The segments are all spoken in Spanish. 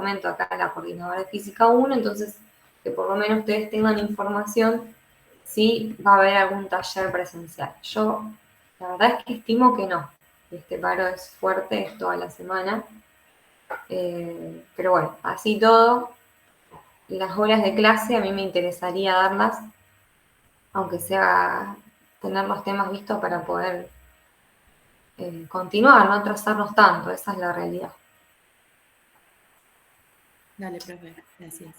comento acá a la coordinadora de Física 1, entonces que por lo menos ustedes tengan información si va a haber algún taller presencial. Yo la verdad es que estimo que no. Este paro es fuerte, es toda la semana. Pero bueno, así todo, las horas de clase a mí me interesaría darlas, aunque sea tener los temas vistos para poder continuar, no atrasarnos tanto, esa es la realidad. Dale, profe, gracias.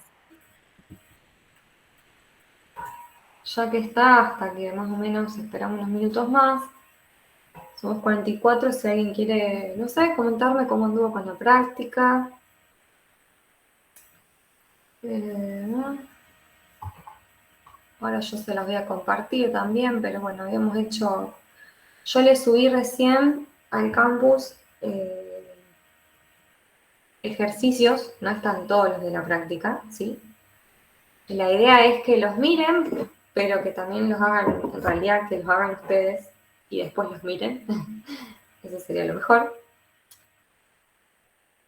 Ya que está, hasta que más o menos esperamos unos minutos más, somos 44, si alguien quiere, no sé, comentarme cómo anduvo con la práctica. Ahora yo se las voy a compartir también, pero bueno, habíamos hecho, yo le subí recién al campus ejercicios, no están todos los de la práctica, ¿sí? Y la idea es que los miren, pero que también los hagan, en realidad que los hagan ustedes y después los miren. Eso sería lo mejor.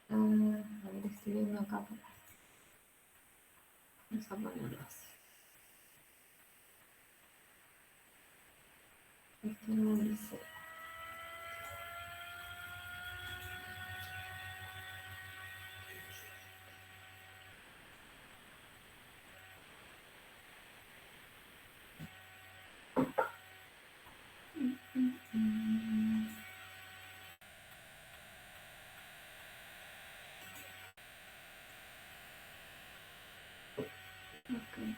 A ver, estoy viendo acá. Vamos a ponerlo así. Esto no dice. Okay.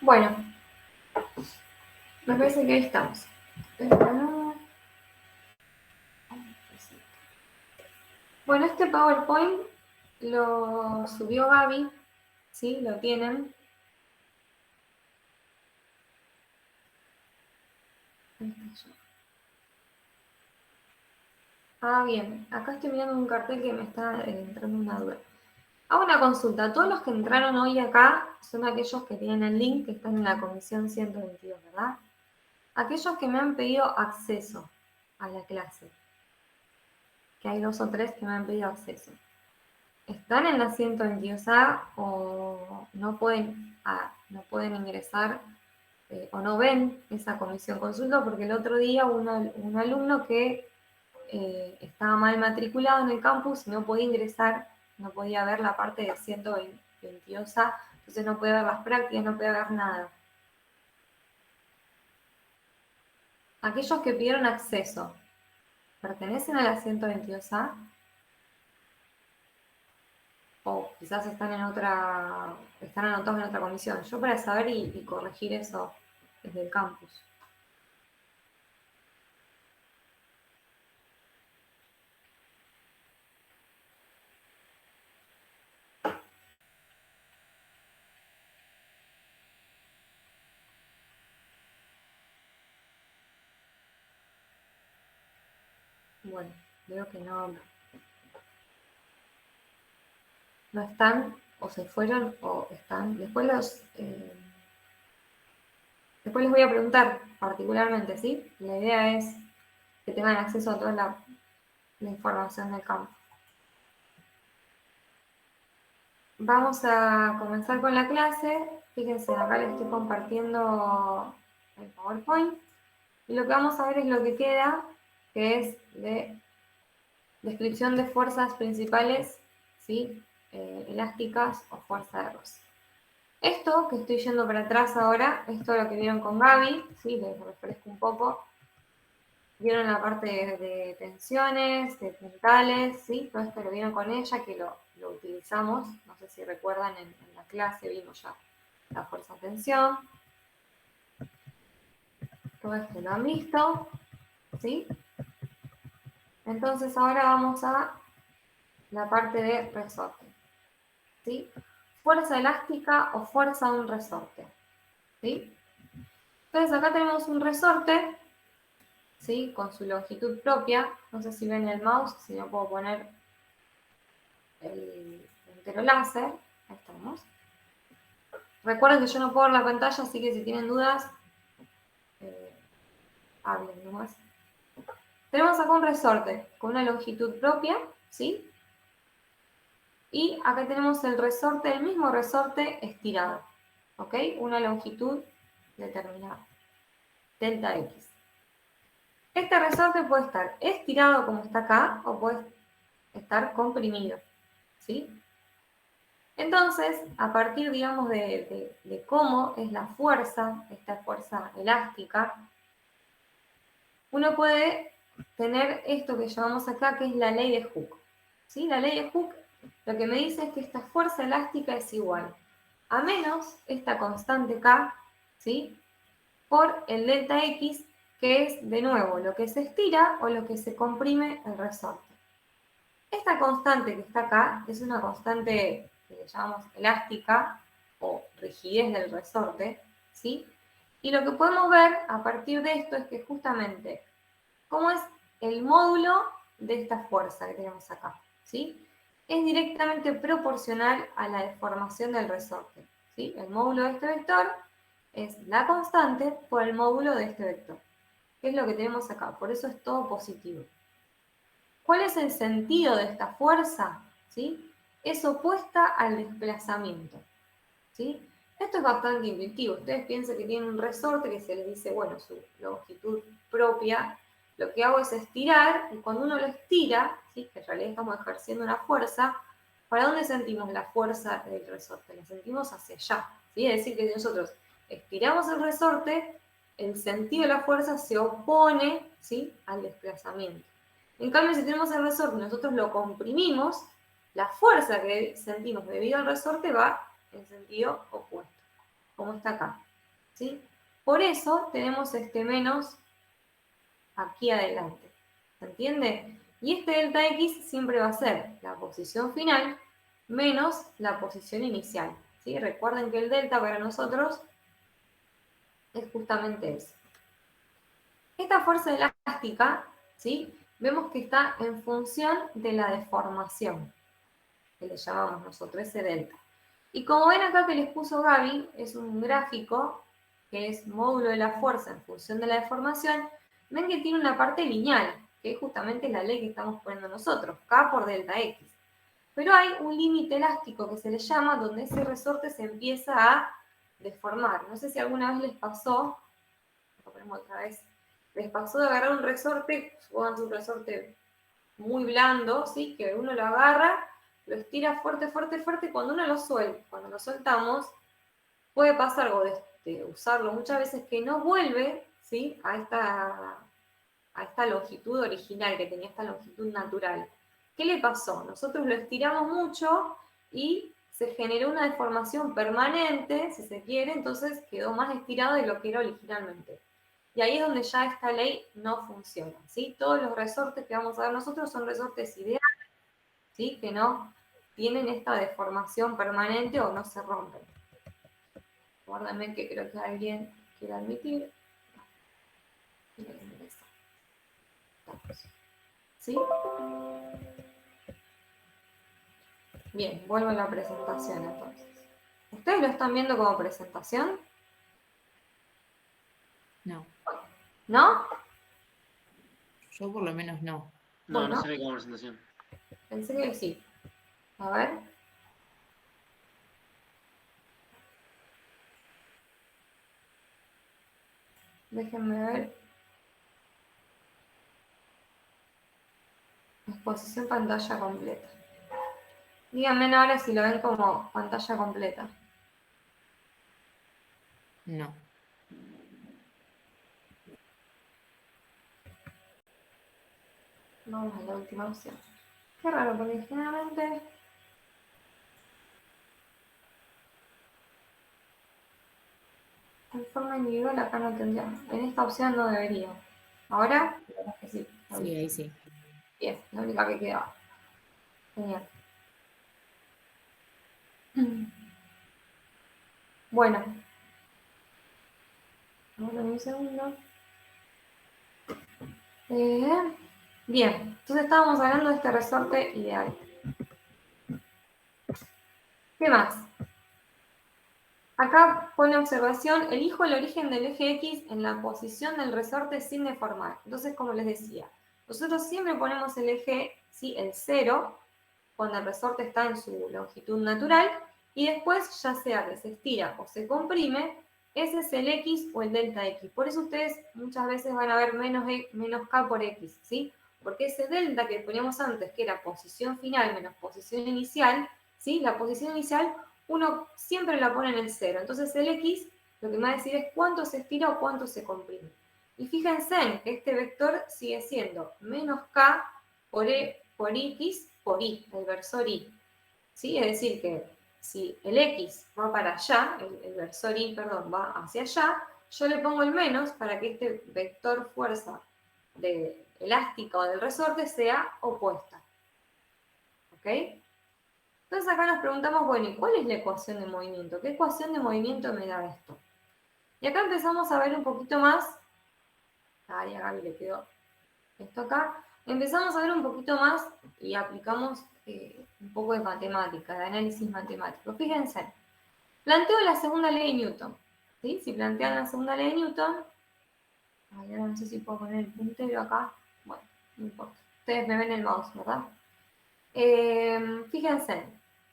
Bueno, me parece que ahí estamos. Bueno, este PowerPoint lo subió Gaby, ¿sí? Lo tienen. Ah, bien. Acá estoy mirando un cartel que me está entrando una duda. Hago una consulta. Todos los que entraron hoy acá son aquellos que tienen el link, que están en la comisión 122, ¿verdad? Aquellos que me han pedido acceso a la clase, que hay 2 o 3 que me han pedido acceso. ¿Están en la 122A o no pueden ingresar o no ven esa comisión consulta? Porque el otro día un alumno que estaba mal matriculado en el campus y no podía ingresar, no podía ver la parte de 122A, entonces no podía ver las prácticas, no podía ver nada. Aquellos que pidieron acceso, ¿pertenecen a la 122A? O quizás están anotados en otra comisión. Yo para saber y corregir eso desde el campus. Bueno, veo que no están, o se fueron, o están. Después les voy a preguntar particularmente, ¿sí? La idea es que tengan acceso a toda la información del campo. Vamos a comenzar con la clase. Fíjense, acá les estoy compartiendo el PowerPoint. Y lo que vamos a ver es lo que queda, que es de descripción de fuerzas principales, ¿sí? Elásticas o fuerza de roce. Esto que estoy yendo para atrás ahora, esto es lo que vieron con Gaby, ¿sí? Les refresco un poco. Vieron la parte de tensiones, de puntales, ¿sí? Todo esto lo vieron con ella, que lo utilizamos. No sé si recuerdan, en la clase vimos ya la fuerza de tensión. Todo esto lo han visto, ¿sí? Entonces ahora vamos a la parte de resorte, ¿sí? Fuerza elástica o fuerza de un resorte, ¿sí? Entonces acá tenemos un resorte, ¿sí? Con su longitud propia. No sé si ven el mouse, si no puedo poner el entero láser. Ahí estamos. Recuerden que yo no puedo ver la pantalla, así que si tienen dudas, hablen nomás. Tenemos acá un resorte con una longitud propia, ¿sí? Y acá tenemos el resorte, el mismo resorte estirado, ¿ok? Una longitud determinada, delta X. Este resorte puede estar estirado como está acá o puede estar comprimido, ¿sí? Entonces, a partir, digamos, de cómo es la fuerza, esta fuerza elástica, uno puede tener esto que llamamos acá, que es la ley de Hooke, ¿sí? La ley de Hooke lo que me dice es que esta fuerza elástica es igual a menos esta constante K, ¿sí? Por el delta X, que es, de nuevo, lo que se estira o lo que se comprime el resorte. Esta constante que está acá es una constante que le llamamos elástica o rigidez del resorte, ¿sí? Y lo que podemos ver a partir de esto es que justamente, ¿cómo es el módulo de esta fuerza que tenemos acá? ¿Sí? Es directamente proporcional a la deformación del resorte, ¿sí? El módulo de este vector es la constante por el módulo de este vector, que es lo que tenemos acá, por eso es todo positivo. ¿Cuál es el sentido de esta fuerza? ¿Sí? Es opuesta al desplazamiento, ¿sí? Esto es bastante intuitivo. Ustedes piensan que tienen un resorte que se les dice, bueno, su longitud propia. Lo que hago es estirar, y cuando uno lo estira, ¿sí? Que en realidad estamos ejerciendo una fuerza, ¿para dónde sentimos la fuerza del resorte? La sentimos hacia allá, ¿sí? Es decir, que si nosotros estiramos el resorte, el sentido de la fuerza se opone, ¿sí? Al desplazamiento. En cambio, si tenemos el resorte y nosotros lo comprimimos, la fuerza que sentimos debido al resorte va en sentido opuesto, como está acá, ¿sí? Por eso tenemos este menos aquí adelante, ¿se entiende? Y este delta X siempre va a ser la posición final menos la posición inicial, ¿sí? Recuerden que el delta para nosotros es justamente eso. Esta fuerza elástica, ¿sí? Vemos que está en función de la deformación, que le llamamos nosotros, ese delta. Y como ven acá que les puso Gaby, es un gráfico que es módulo de la fuerza en función de la deformación. Ven que tiene una parte lineal, que es justamente la ley que estamos poniendo nosotros, K por delta X. Pero hay un límite elástico que se le llama, donde ese resorte se empieza a deformar. No sé si alguna vez les pasó, lo ponemos otra vez, les pasó de agarrar un resorte, supongan un resorte muy blando, ¿sí? Que uno lo agarra, lo estira fuerte, fuerte, fuerte, cuando uno lo suelta, cuando lo soltamos, puede pasar algo de usarlo muchas veces que no vuelve, ¿sí? A esta longitud original que tenía, esta longitud natural. ¿Qué le pasó? Nosotros lo estiramos mucho y se generó una deformación permanente, si se quiere, entonces quedó más estirado de lo que era originalmente. Y ahí es donde ya esta ley no funciona, ¿sí? Todos los resortes que vamos a ver nosotros son resortes ideales, ¿sí? Que no tienen esta deformación permanente o no se rompen. Guárdame que creo que alguien quiere admitir. ¿Sí? Bien, vuelvo a la presentación entonces. ¿Ustedes lo están viendo como presentación? No, ¿No? yo por lo menos no. No, no Bueno, se ve como presentación. pensé que sí. A ver. Déjenme ver. Exposición pantalla completa. Díganme ahora si lo ven como pantalla completa. No. Vamos a la última opción. Qué raro, porque generalmente en forma individual acá no tendría. En esta opción no debería. Ahora, que sí. Sí, ahí sí. Bien, la única que quedaba. Genial. Bueno. Vamos a un segundo. Bien, entonces estábamos hablando de este resorte ideal. ¿Qué más? Acá pone observación, elijo el origen del eje X en la posición del resorte sin deformar. Entonces, como les decía, nosotros siempre ponemos el eje, ¿sí? El 0, cuando el resorte está en su longitud natural, y después, ya sea que se estira o se comprime, ese es el X o el delta X. Por eso ustedes muchas veces van a ver menos K por X, ¿sí? Porque ese delta que poníamos antes, que era posición final menos posición inicial, ¿sí? La posición inicial uno siempre la pone en el 0. Entonces el X lo que me va a decir es cuánto se estira o cuánto se comprime. Y fíjense en que este vector sigue siendo menos K por X por Y, el versor Y. ¿Sí? Es decir, que si el X va para allá, el versor Y, perdón, va hacia allá, yo le pongo el menos para que este vector fuerza elástica o del resorte sea opuesta. ¿Ok? Entonces acá nos preguntamos, bueno, ¿y cuál es la ecuación de movimiento? ¿Qué ecuación de movimiento me da esto? Y acá empezamos a ver un poquito más. Ay, a Gaby le quedó esto acá. Empezamos a ver un poquito más y aplicamos un poco de matemática, de análisis matemático. Fíjense, planteo la segunda ley de Newton. ¿Sí? Si plantean la segunda ley de Newton, ay, ahora no sé si puedo poner el puntero acá. Bueno, no importa. Ustedes me ven el mouse, ¿verdad? Fíjense,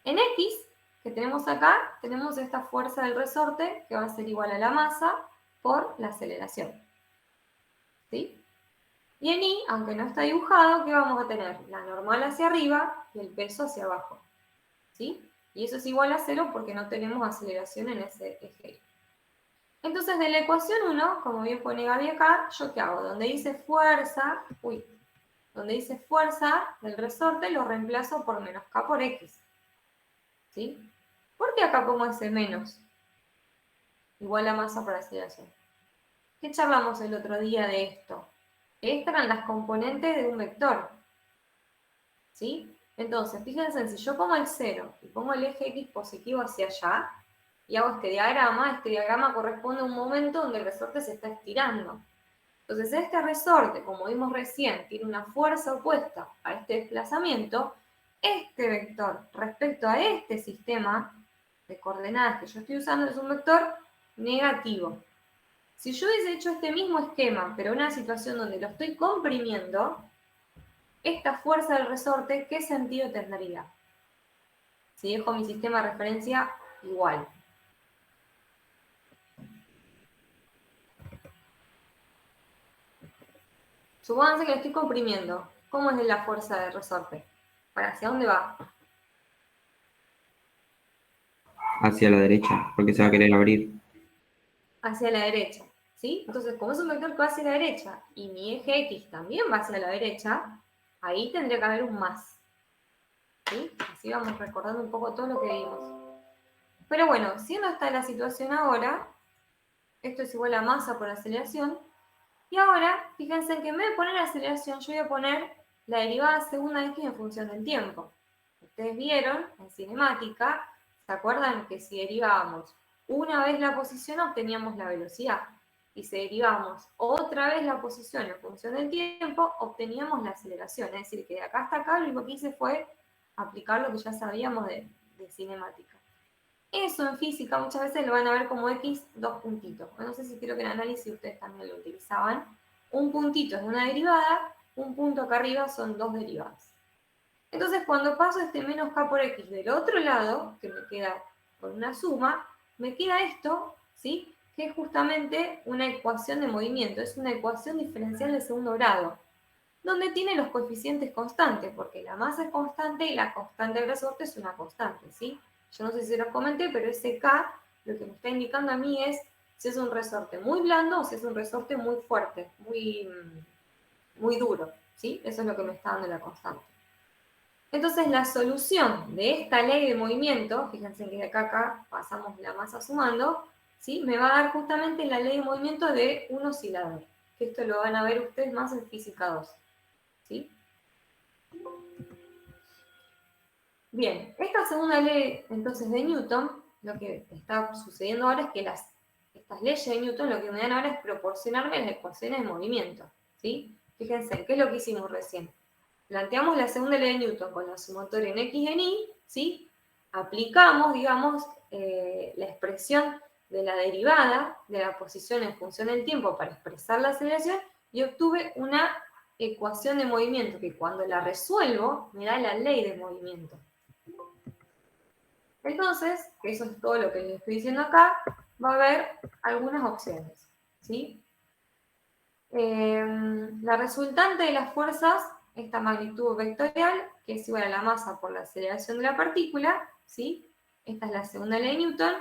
en X, que tenemos acá, tenemos esta fuerza del resorte que va a ser igual a la masa por la aceleración. ¿Sí? Y en Y, aunque no está dibujado, ¿qué vamos a tener? La normal hacia arriba y el peso hacia abajo. ¿Sí? Y eso es igual a 0 porque no tenemos aceleración en ese eje. Entonces, de la ecuación 1, como bien pone Gaby acá, ¿yo qué hago? Donde dice fuerza, donde dice fuerza del resorte, lo reemplazo por menos K por X. ¿Sí? ¿Por qué acá pongo ese menos? Igual a masa por aceleración. ¿Qué charlamos el otro día de esto? Estas eran las componentes de un vector. ¿Sí? Entonces, fíjense, si yo pongo el 0 y pongo el eje X positivo hacia allá, y hago este diagrama corresponde a un momento donde el resorte se está estirando. Entonces, este resorte, como vimos recién, tiene una fuerza opuesta a este desplazamiento. Este vector respecto a este sistema de coordenadas que yo estoy usando es un vector negativo. Si yo hubiese hecho este mismo esquema, pero en una situación donde lo estoy comprimiendo, esta fuerza del resorte, ¿qué sentido tendría? Si dejo mi sistema de referencia igual. Supónganse que lo estoy comprimiendo. ¿Cómo es la fuerza del resorte? ¿Hacia dónde va? Hacia la derecha, porque se va a querer abrir. Hacia la derecha. ¿Sí? Entonces, como es un vector que va hacia la derecha y mi eje X también va hacia la derecha, ahí tendría que haber un más. ¿Sí? Así vamos recordando un poco todo lo que vimos. Pero bueno, siendo esta la situación ahora, esto es igual a masa por aceleración, y ahora, fíjense que en vez de poner la aceleración, yo voy a poner la derivada segunda de X en función del tiempo. Ustedes vieron en cinemática, ¿se acuerdan que si derivábamos una vez la posición obteníamos la velocidad? Y si derivábamos otra vez la posición en función del tiempo, obteníamos la aceleración. Es decir, que de acá hasta acá lo único que hice fue aplicar lo que ya sabíamos de cinemática. Eso en física muchas veces lo van a ver como X, dos puntitos. No sé si creo que en análisis ustedes también lo utilizaban. Un puntito es una derivada, un punto acá arriba son dos derivadas. Entonces, cuando paso este menos K por X del otro lado, que me queda con una suma, me queda esto, ¿sí? Que es justamente una ecuación de movimiento, es una ecuación diferencial de segundo grado, donde tiene los coeficientes constantes, porque la masa es constante y la constante del resorte es una constante, ¿sí? Yo no sé si los comenté, pero ese K lo que me está indicando a mí es si es un resorte muy blando o si es un resorte muy fuerte, muy duro, ¿sí? Eso es lo que me está dando la constante. Entonces, la solución de esta ley de movimiento, fíjense que de acá a acá pasamos la masa sumando, ¿sí? Me va a dar justamente la ley de movimiento de un oscilador, que esto lo van a ver ustedes más en física 2, ¿sí? Bien, esta segunda ley entonces de Newton, lo que está sucediendo ahora es que estas leyes de Newton lo que me dan ahora es proporcionarme las ecuaciones de movimiento, ¿sí? Fíjense, ¿qué es lo que hicimos recién? Planteamos la segunda ley de Newton con la sumatoria en X y en Y, ¿sí? Aplicamos, digamos, la expresión de la derivada de la posición en función del tiempo para expresar la aceleración y obtuve una ecuación de movimiento que cuando la resuelvo me da la ley de movimiento. Entonces, eso es todo lo que les estoy diciendo acá, va a haber algunas opciones, ¿sí? La resultante de las fuerzas, esta magnitud vectorial, que es igual a la masa por la aceleración de la partícula, ¿sí? Esta es la segunda ley de Newton.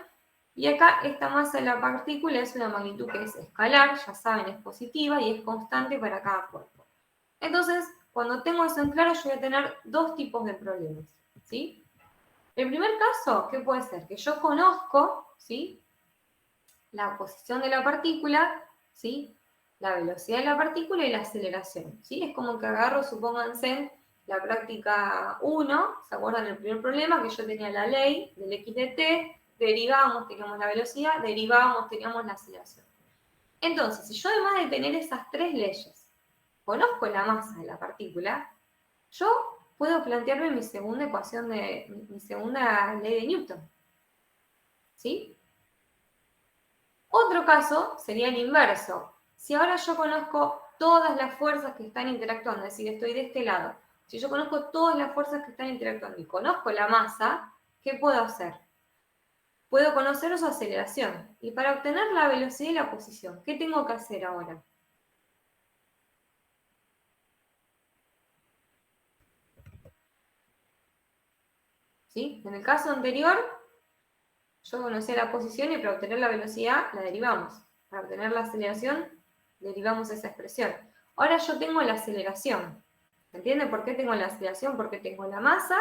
Y acá esta masa de la partícula es una magnitud que es escalar, ya saben, es positiva y es constante para cada cuerpo. Entonces, cuando tengo eso en claro, yo voy a tener dos tipos de problemas, ¿sí? El primer caso, ¿qué puede ser? Que yo conozco, ¿sí? La posición de la partícula, ¿sí? La velocidad de la partícula y la aceleración, ¿sí? Es como que agarro, supónganse, la práctica 1, ¿se acuerdan del primer problema? Que yo tenía la ley del x de t, derivábamos, teníamos la velocidad, derivábamos, teníamos la aceleración. Entonces, si yo además de tener esas tres leyes, conozco la masa de la partícula, yo puedo plantearme mi segunda ecuación mi segunda ley de Newton, ¿sí? Otro caso sería el inverso. Si ahora yo conozco todas las fuerzas que están interactuando, es decir, estoy de este lado, si yo conozco todas las fuerzas que están interactuando y conozco la masa, ¿qué puedo hacer? Puedo conocer su aceleración. Y para obtener la velocidad y la posición, ¿qué tengo que hacer ahora? ¿Sí? En el caso anterior, yo conocía la posición y para obtener la velocidad la derivamos. Para obtener la aceleración, derivamos esa expresión. Ahora yo tengo la aceleración. ¿Se entiende por qué tengo la aceleración? Porque tengo la masa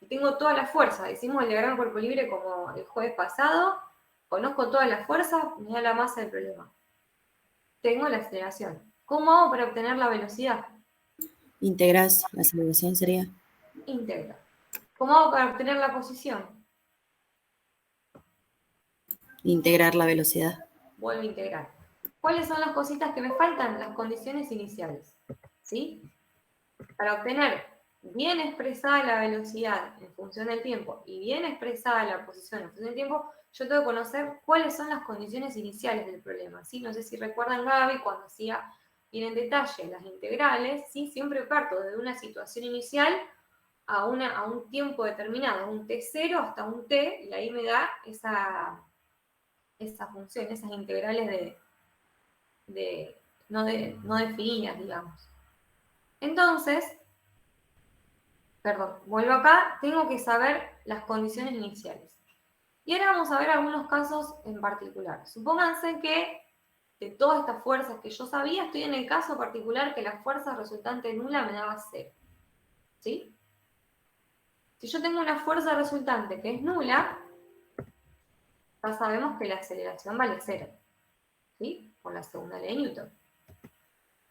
y tengo toda la fuerza. Hicimos el diagrama cuerpo libre como el jueves pasado. Conozco todas las fuerzas, me da la masa del problema. Tengo la aceleración. ¿Cómo hago para obtener la velocidad? Integras, la aceleración sería. Integra. ¿Cómo hago para obtener la posición? Integrar la velocidad. Vuelvo a integrar. ¿Cuáles son las cositas que me faltan? Las condiciones iniciales. ¿Sí? Para obtener bien expresada la velocidad en función del tiempo y bien expresada la posición en función del tiempo, yo tengo que conocer cuáles son las condiciones iniciales del problema. ¿Sí? No sé si recuerdan Gaby cuando hacía bien en detalle las integrales, ¿sí? Siempre parto desde una situación inicial a un tiempo determinado, un t0 hasta un t, y ahí me da esa función, esas integrales no definidas, digamos. Entonces, perdón, vuelvo acá, tengo que saber las condiciones iniciales. Y ahora vamos a ver algunos casos en particular. Supónganse que de todas estas fuerzas que yo sabía, estoy en el caso particular que la fuerza resultante nula me daba 0. ¿Sí? Si yo tengo una fuerza resultante que es nula, ya sabemos que la aceleración vale 0. ¿Sí? Por la segunda ley de Newton.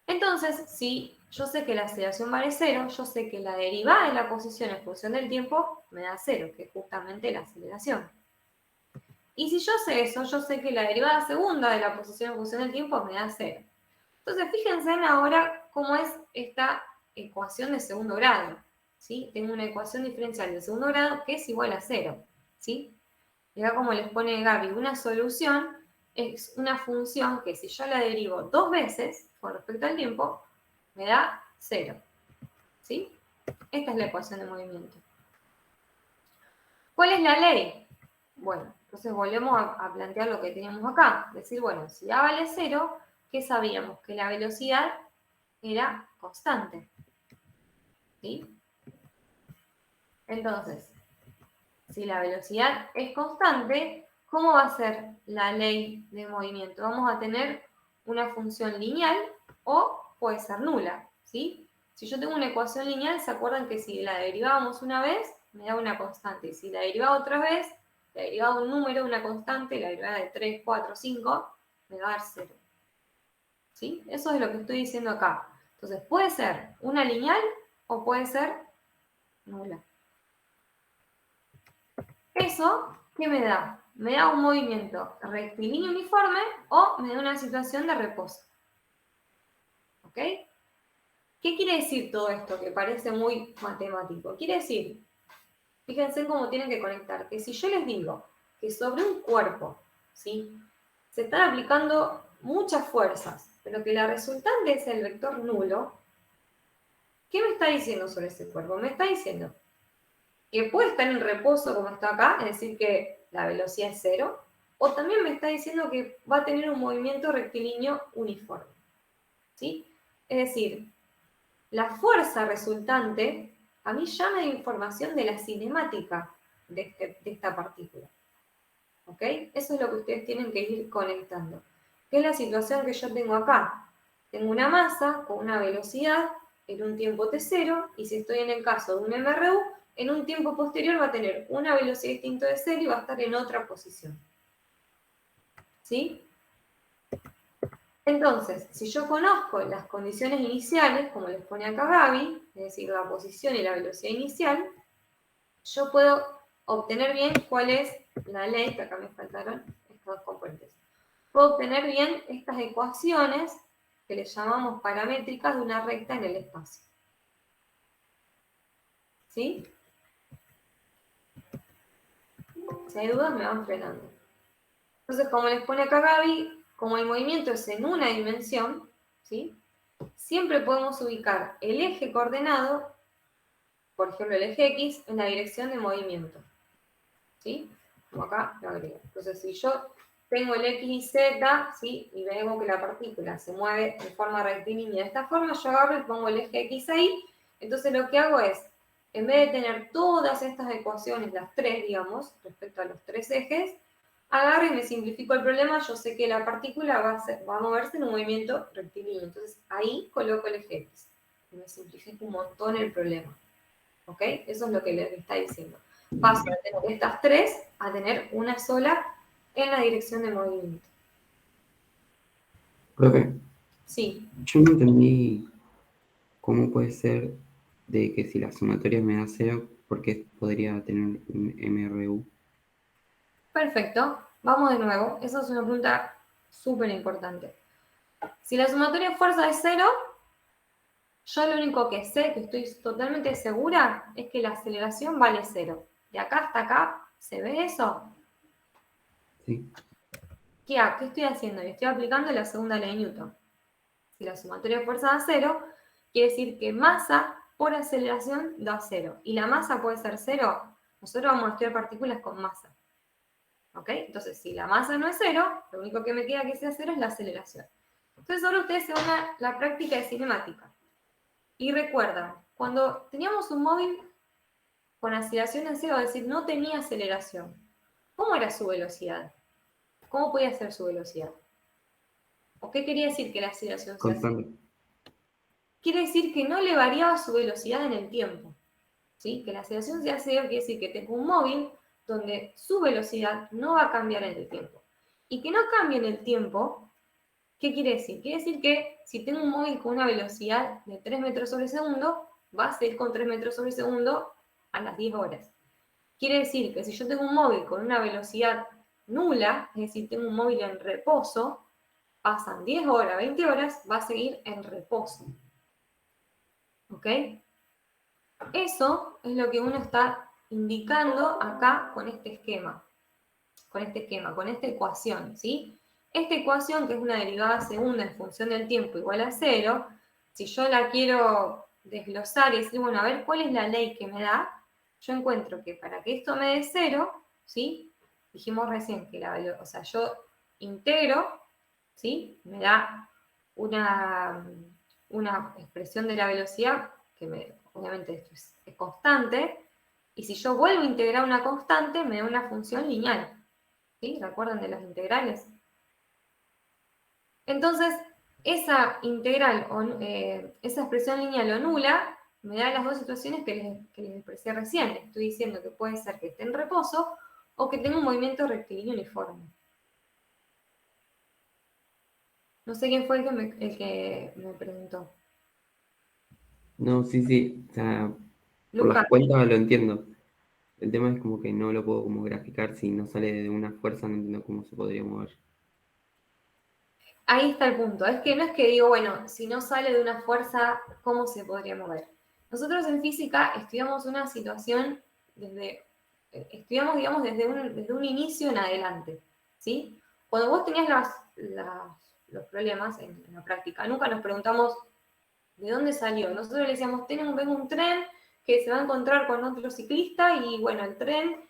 Entonces, si yo sé que la aceleración vale 0, yo sé que la derivada de la posición en función del tiempo me da 0, que es justamente la aceleración. Y si yo sé eso, yo sé que la derivada segunda de la posición en función del tiempo me da 0. Entonces, fíjense ahora cómo es esta ecuación de segundo grado. ¿Sí? Tengo una ecuación diferencial de segundo grado que es igual a 0. ¿Sí? Y acá como les pone Gaby, una solución es una función que si yo la derivo 2 veces con respecto al tiempo, me da 0. ¿Sí? Esta es la ecuación de movimiento. ¿Cuál es la ley? Bueno, entonces volvemos a plantear lo que teníamos acá. Decir, bueno, si A vale 0, ¿qué sabíamos? Que la velocidad era constante. ¿Sí? Entonces, si la velocidad es constante, ¿cómo va a ser la ley de movimiento? Vamos a tener una función lineal o puede ser nula, ¿sí? Si yo tengo una ecuación lineal, ¿se acuerdan que si la derivábamos una vez, me da una constante? Y si la derivaba otra vez, la derivaba un número, una constante, la derivada de 3, 4, 5, me va a dar 0. ¿Sí? Eso es lo que estoy diciendo acá. Entonces, puede ser una lineal o puede ser nula. Eso, ¿qué me da? Me da un movimiento rectilíneo uniforme o me da una situación de reposo. ¿Ok? ¿Qué quiere decir todo esto que parece muy matemático? Quiere decir, fíjense cómo tienen que conectar, que si yo les digo que sobre un cuerpo, ¿sí? Se están aplicando muchas fuerzas, pero que la resultante es el vector nulo, ¿qué me está diciendo sobre ese cuerpo? Me está diciendo que puede estar en reposo como está acá, es decir, que la velocidad es cero, o también me está diciendo que va a tener un movimiento rectilíneo uniforme, ¿sí? Es decir, la fuerza resultante a mí ya me da información de la cinemática de esta partícula, ¿ok? Eso es lo que ustedes tienen que ir conectando. ¿Qué es la situación que yo tengo acá? Tengo una masa con una velocidad en un tiempo t0, y si estoy en el caso de un MRU, en un tiempo posterior va a tener una velocidad distinta de 0 y va a estar en otra posición. ¿Sí? Entonces, si yo conozco las condiciones iniciales, como les pone acá Gaby, es decir, la posición y la velocidad inicial, yo puedo obtener bien cuál es la ley, que acá me faltaron estos dos componentes. Puedo obtener bien estas ecuaciones que le llamamos paramétricas de una recta en el espacio. ¿Sí? Si hay dudas me van frenando. Entonces, como les pone acá Gaby, como el movimiento es en una dimensión, ¿sí? Siempre podemos ubicar el eje coordenado, por ejemplo el eje X, en la dirección de movimiento. ¿Sí? Como acá lo agrego. Entonces, si yo tengo el X y Z, ¿sí? Y vemos que la partícula se mueve de forma rectilínea de esta forma, yo agarro y pongo el eje X ahí. Entonces, lo que hago es, en vez de tener todas estas ecuaciones, las tres, digamos, respecto a los tres ejes, agarro y me simplifico el problema. Yo sé que la partícula va a moverse en un movimiento rectilíneo. Entonces, ahí coloco el eje X. Y me simplifico un montón el problema. ¿Ok? Eso es lo que les está diciendo. Paso de tener estas tres a tener una sola en la dirección de movimiento. Profe, Sí. yo no entendí cómo puede ser de que si la sumatoria me da 0, ¿por qué podría tener un MRU? Perfecto. Vamos de nuevo. Esa es una pregunta súper importante. Si la sumatoria de fuerza es 0, yo lo único que sé, que estoy totalmente segura, es que la aceleración vale 0. De acá hasta acá, ¿se ve eso? Sí. ¿Qué estoy haciendo? Le estoy aplicando la segunda ley de Newton. Si la sumatoria de fuerza da 0, quiere decir que masa por aceleración da 0. ¿Y la masa puede ser 0? Nosotros vamos a estudiar partículas con masa. ¿Ok? Entonces, si la masa no es 0, lo único que me queda que sea 0 es la aceleración. Entonces, ahora ustedes se van a la práctica de cinemática. Y recuerdan, cuando teníamos un móvil con aceleración en 0, es decir, no tenía aceleración, ¿cómo era su velocidad? ¿Cómo podía ser su velocidad? ¿O qué quería decir que la aceleración sea 0? Constante. Quiere decir que no le variaba su velocidad en el tiempo. ¿Sí? Que la aceleración sea 0 quiere decir que tengo un móvil donde su velocidad no va a cambiar en el tiempo. Y que no cambie en el tiempo, ¿qué quiere decir? Quiere decir que si tengo un móvil con una velocidad de 3 metros sobre segundo, va a seguir con 3 metros sobre segundo a las 10 horas. Quiere decir que si yo tengo un móvil con una velocidad nula, es decir, tengo un móvil en reposo, pasan 10 horas, 20 horas, va a seguir en reposo. ¿Ok? Eso es lo que uno está indicando acá con este esquema, con esta ecuación, ¿sí? Esta ecuación, que es una derivada segunda en función del tiempo igual a 0, si yo la quiero desglosar y decir, bueno, a ver cuál es la ley que me da, yo encuentro que para que esto me dé 0, ¿sí? Dijimos recién que yo integro, ¿sí? Me da una expresión de la velocidad que obviamente esto es constante, y si yo vuelvo a integrar una constante, me da una función lineal. ¿Sí? ¿Recuerdan de las integrales? Entonces, esa integral, esa expresión lineal o nula, me da las dos situaciones que les expresé recién. Estoy diciendo que puede ser que esté en reposo o que tenga un movimiento rectilíneo uniforme. No sé quién fue el que me preguntó. No, sí, sí. O sea, por las Lucas. cuentas lo entiendo. El tema es como que no lo puedo como graficar si no sale de una fuerza, no entiendo cómo se podría mover. Ahí está el punto. Es que no es que digo, bueno, si no sale de una fuerza, ¿cómo se podría mover? Nosotros en física estudiamos una situación desde estudiamos, digamos, desde un inicio en adelante, ¿sí? Cuando vos tenías los problemas en la práctica, nunca nos preguntamos de dónde salió. Nosotros le decíamos, vengo un tren que se va a encontrar con otro ciclista y bueno, el tren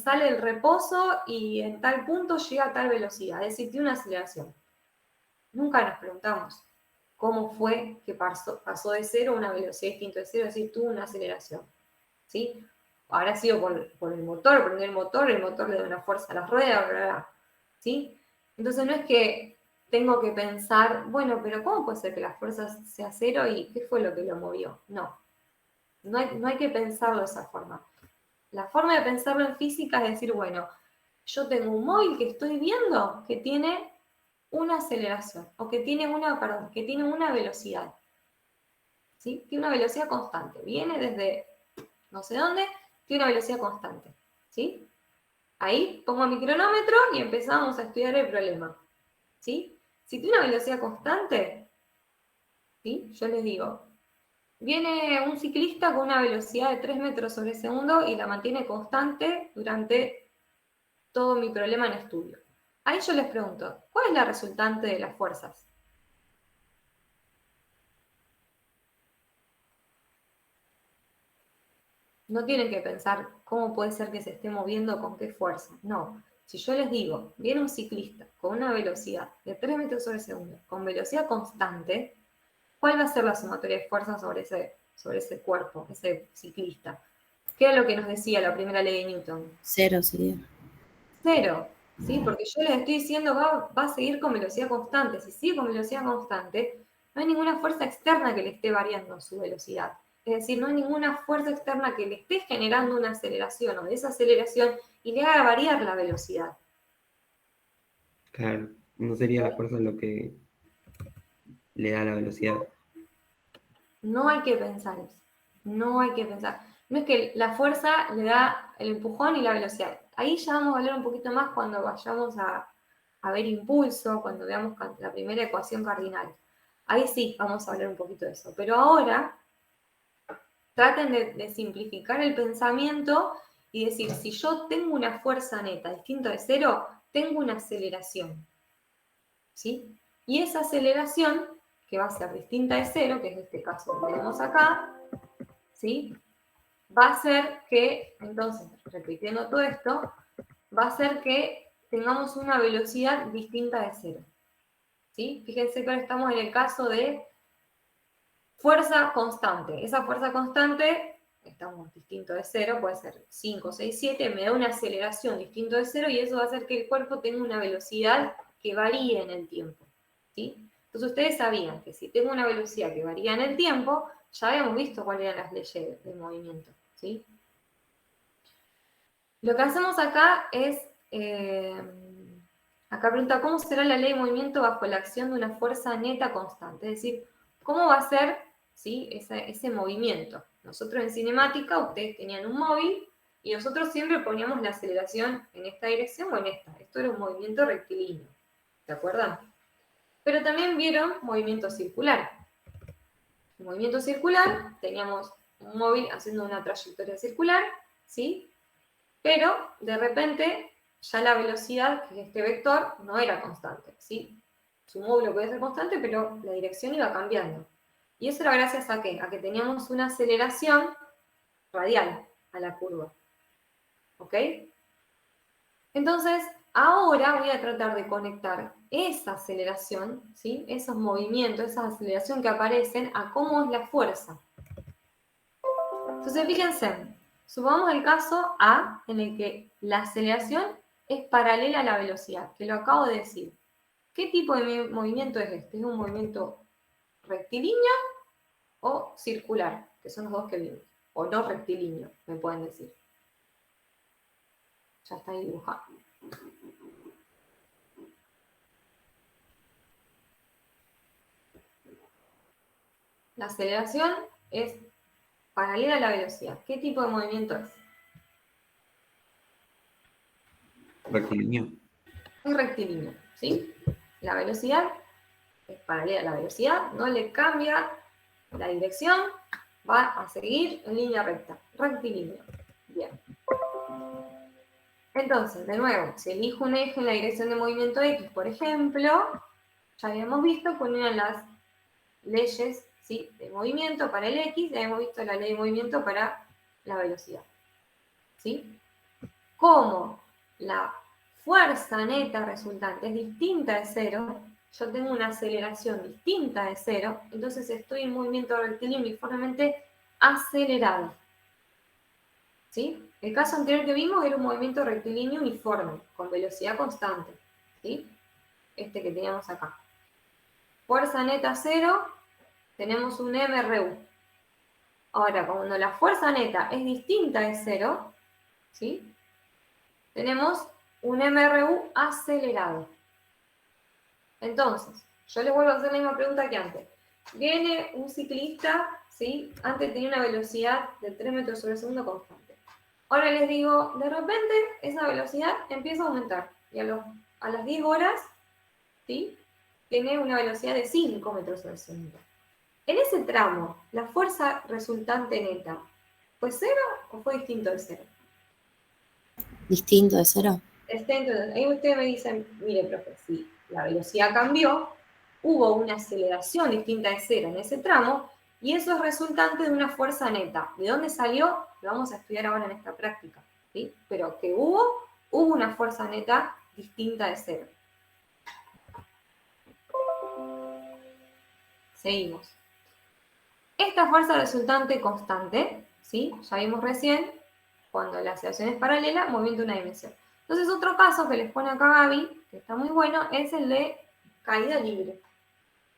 sale del reposo y en tal punto llega a tal velocidad, es decir, tiene una aceleración. Nunca nos preguntamos cómo fue que pasó de cero a una velocidad distinta de cero, es decir, tuvo una aceleración, ¿sí? Habrá sido por el motor, prender el motor le da una fuerza a las ruedas, bla, bla, ¿sí? Entonces no es que tengo que pensar, bueno, pero ¿cómo puede ser que la fuerza sea cero y qué fue lo que lo movió? No hay que pensarlo de esa forma. La forma de pensarlo en física es decir, bueno, yo tengo un móvil que estoy viendo que tiene una aceleración, o que tiene una velocidad, ¿sí? Tiene una velocidad constante, viene desde no sé dónde, tiene una velocidad constante, ¿sí? Ahí pongo mi cronómetro y empezamos a estudiar el problema, ¿sí? Si tiene una velocidad constante, ¿sí? Yo les digo, viene un ciclista con una velocidad de 3 metros sobre segundo y la mantiene constante durante todo mi problema en estudio. Ahí yo les pregunto, ¿cuál es la resultante de las fuerzas? No tienen que pensar cómo puede ser que se esté moviendo, con qué fuerza. No. Si yo les digo, viene un ciclista con una velocidad de 3 metros sobre segundo, con velocidad constante, ¿cuál va a ser la sumatoria de fuerzas sobre ese cuerpo, ese ciclista? ¿Qué era lo que nos decía la primera ley de Newton? 0 sería. 0, ¿sí? Porque yo les estoy diciendo va a seguir con velocidad constante. Si sigue con velocidad constante, no hay ninguna fuerza externa que le esté variando su velocidad. Es decir, no hay ninguna fuerza externa que le esté generando una aceleración o desaceleración y le haga variar la velocidad. Claro, no sería la fuerza lo que le da la velocidad. No hay que pensar eso. No hay que pensar. No es que la fuerza le da el empujón y la velocidad. Ahí ya vamos a hablar un poquito más cuando vayamos a ver impulso, cuando veamos la primera ecuación cardinal. Ahí sí vamos a hablar un poquito de eso. Pero ahora traten de simplificar el pensamiento y decir, si yo tengo una fuerza neta distinta de cero, tengo una aceleración. ¿Sí? Y esa aceleración, que va a ser distinta de cero, que es este caso que tenemos acá, ¿sí? Va a hacer que, entonces, repitiendo todo esto, va a hacer que tengamos una velocidad distinta de cero. ¿Sí? Fíjense que ahora estamos en el caso de fuerza constante. Esa fuerza constante, estamos distinto de cero, puede ser 5, 6, 7, me da una aceleración distinto de cero y eso va a hacer que el cuerpo tenga una velocidad que varíe en el tiempo. ¿Sí? Entonces ustedes sabían que si tengo una velocidad que varía en el tiempo, ya habíamos visto cuáles eran las leyes del movimiento. ¿Sí? Lo que hacemos acá es, acá pregunta, ¿cómo será la ley de movimiento bajo la acción de una fuerza neta constante? Es decir, ¿cómo va a ser, ¿sí? ese movimiento? Nosotros en cinemática, ustedes tenían un móvil y nosotros siempre poníamos la aceleración en esta dirección o en esta. Esto era un movimiento rectilíneo, ¿se acuerdan? Pero también vieron movimiento circular. En movimiento circular teníamos un móvil haciendo una trayectoria circular, ¿sí? Pero de repente ya la velocidad, que es este vector, no era constante, ¿sí? Su módulo podía ser constante, pero la dirección iba cambiando. Y eso era gracias a ¿qué? A que teníamos una aceleración radial a la curva. ¿Ok? Entonces, ahora voy a tratar de conectar esa aceleración, ¿sí? Esos movimientos, esa aceleración que aparecen, a cómo es la fuerza. Entonces, fíjense, supongamos el caso A, en el que la aceleración es paralela a la velocidad, que lo acabo de decir. ¿Qué tipo de movimiento es este? ¿Es un movimiento rectilíneo o circular? Que son los dos que vimos. O no rectilíneo, me pueden decir. Ya está ahí dibujado. La aceleración es paralela a la velocidad. ¿Qué tipo de movimiento es? Rectilíneo. Es rectilíneo, ¿sí? La velocidad es paralela a la velocidad, no le cambia la dirección, va a seguir en línea recta, rectilíneo. Bien. Entonces, de nuevo, si elijo un eje en la dirección de movimiento X, por ejemplo, ya habíamos visto que una de las leyes, ¿sí?, de movimiento para el X, ya hemos visto la ley de movimiento para la velocidad. ¿Sí? Como la fuerza neta resultante es distinta de cero, yo tengo una aceleración distinta de cero, entonces estoy en movimiento rectilíneo uniformemente acelerado. ¿Sí? El caso anterior que vimos era un movimiento rectilíneo uniforme, con velocidad constante. ¿Sí? Este que teníamos acá. Fuerza neta cero, tenemos un MRU. Ahora, cuando la fuerza neta es distinta de cero, ¿sí?, tenemos un MRU acelerado. Entonces, yo les vuelvo a hacer la misma pregunta que antes. Viene un ciclista, ¿sí? Antes tenía una velocidad de 3 metros sobre segundo constante. Ahora les digo, de repente esa velocidad empieza a aumentar. Y a las 10 horas, ¿sí?, tiene una velocidad de 5 metros sobre segundo. En ese tramo, la fuerza resultante neta, ¿fue cero o fue distinto de cero? ¿Distinto de cero? Entonces, ahí ustedes me dicen, mire, profe, si la velocidad cambió, hubo una aceleración distinta de cero en ese tramo, y eso es resultante de una fuerza neta. ¿De dónde salió? Lo vamos a estudiar ahora en esta práctica, ¿sí? Pero que hubo una fuerza neta distinta de cero. Seguimos. Esta fuerza resultante constante, ¿sí?, ya vimos recién, cuando la aceleración es paralela, movimiento de una dimensión. Entonces, otro caso que les pone acá Gaby, que está muy bueno, es el de caída libre,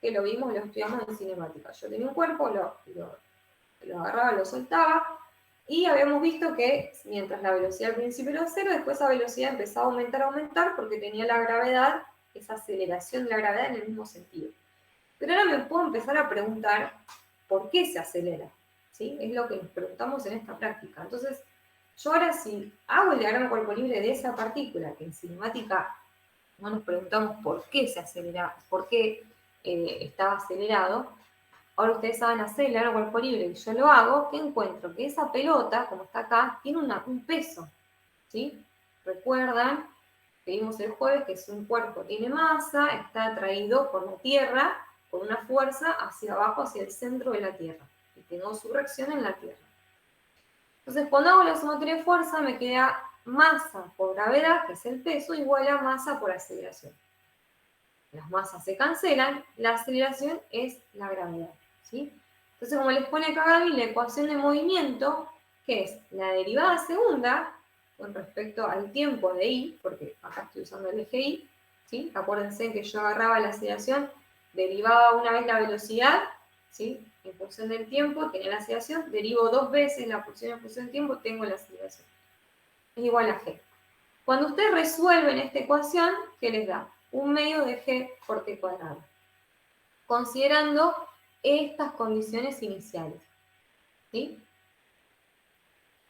que lo vimos, lo estudiamos en cinemática. Yo tenía un cuerpo, lo agarraba, lo soltaba, y habíamos visto que mientras la velocidad al principio era cero, después esa velocidad empezaba a aumentar, porque tenía la gravedad, esa aceleración de la gravedad en el mismo sentido. Pero ahora me puedo empezar a preguntar por qué se acelera, ¿sí? Es lo que nos preguntamos en esta práctica. Entonces, yo ahora si hago el diagrama cuerpo libre de esa partícula, que en cinemática no nos preguntamos por qué se acelera, por qué estaba acelerado, ahora ustedes saben hacer el diagrama cuerpo libre y yo lo hago, ¿qué encuentro? Que esa pelota, como está acá, tiene un peso, ¿sí? Recuerdan que vimos el jueves que si un cuerpo tiene masa, está atraído por la Tierra, con una fuerza hacia abajo, hacia el centro de la Tierra, y tengo su reacción en la Tierra. Entonces, cuando hago la sumatoria de fuerza, me queda masa por gravedad, que es el peso, igual a masa por aceleración. Las masas se cancelan, la aceleración es la gravedad, ¿sí? Entonces, como les pone acá Gaby, la ecuación de movimiento, que es la derivada segunda con respecto al tiempo de I, porque acá estoy usando el eje I, ¿sí? Acuérdense que yo agarraba la aceleración, derivaba una vez la velocidad, ¿sí?, en función del tiempo, tenía la aceleración, derivo dos veces la función en función del tiempo, tengo la aceleración. Es igual a G. Cuando ustedes resuelven esta ecuación, ¿qué les da? Un medio de G por T cuadrado. Considerando estas condiciones iniciales, ¿sí?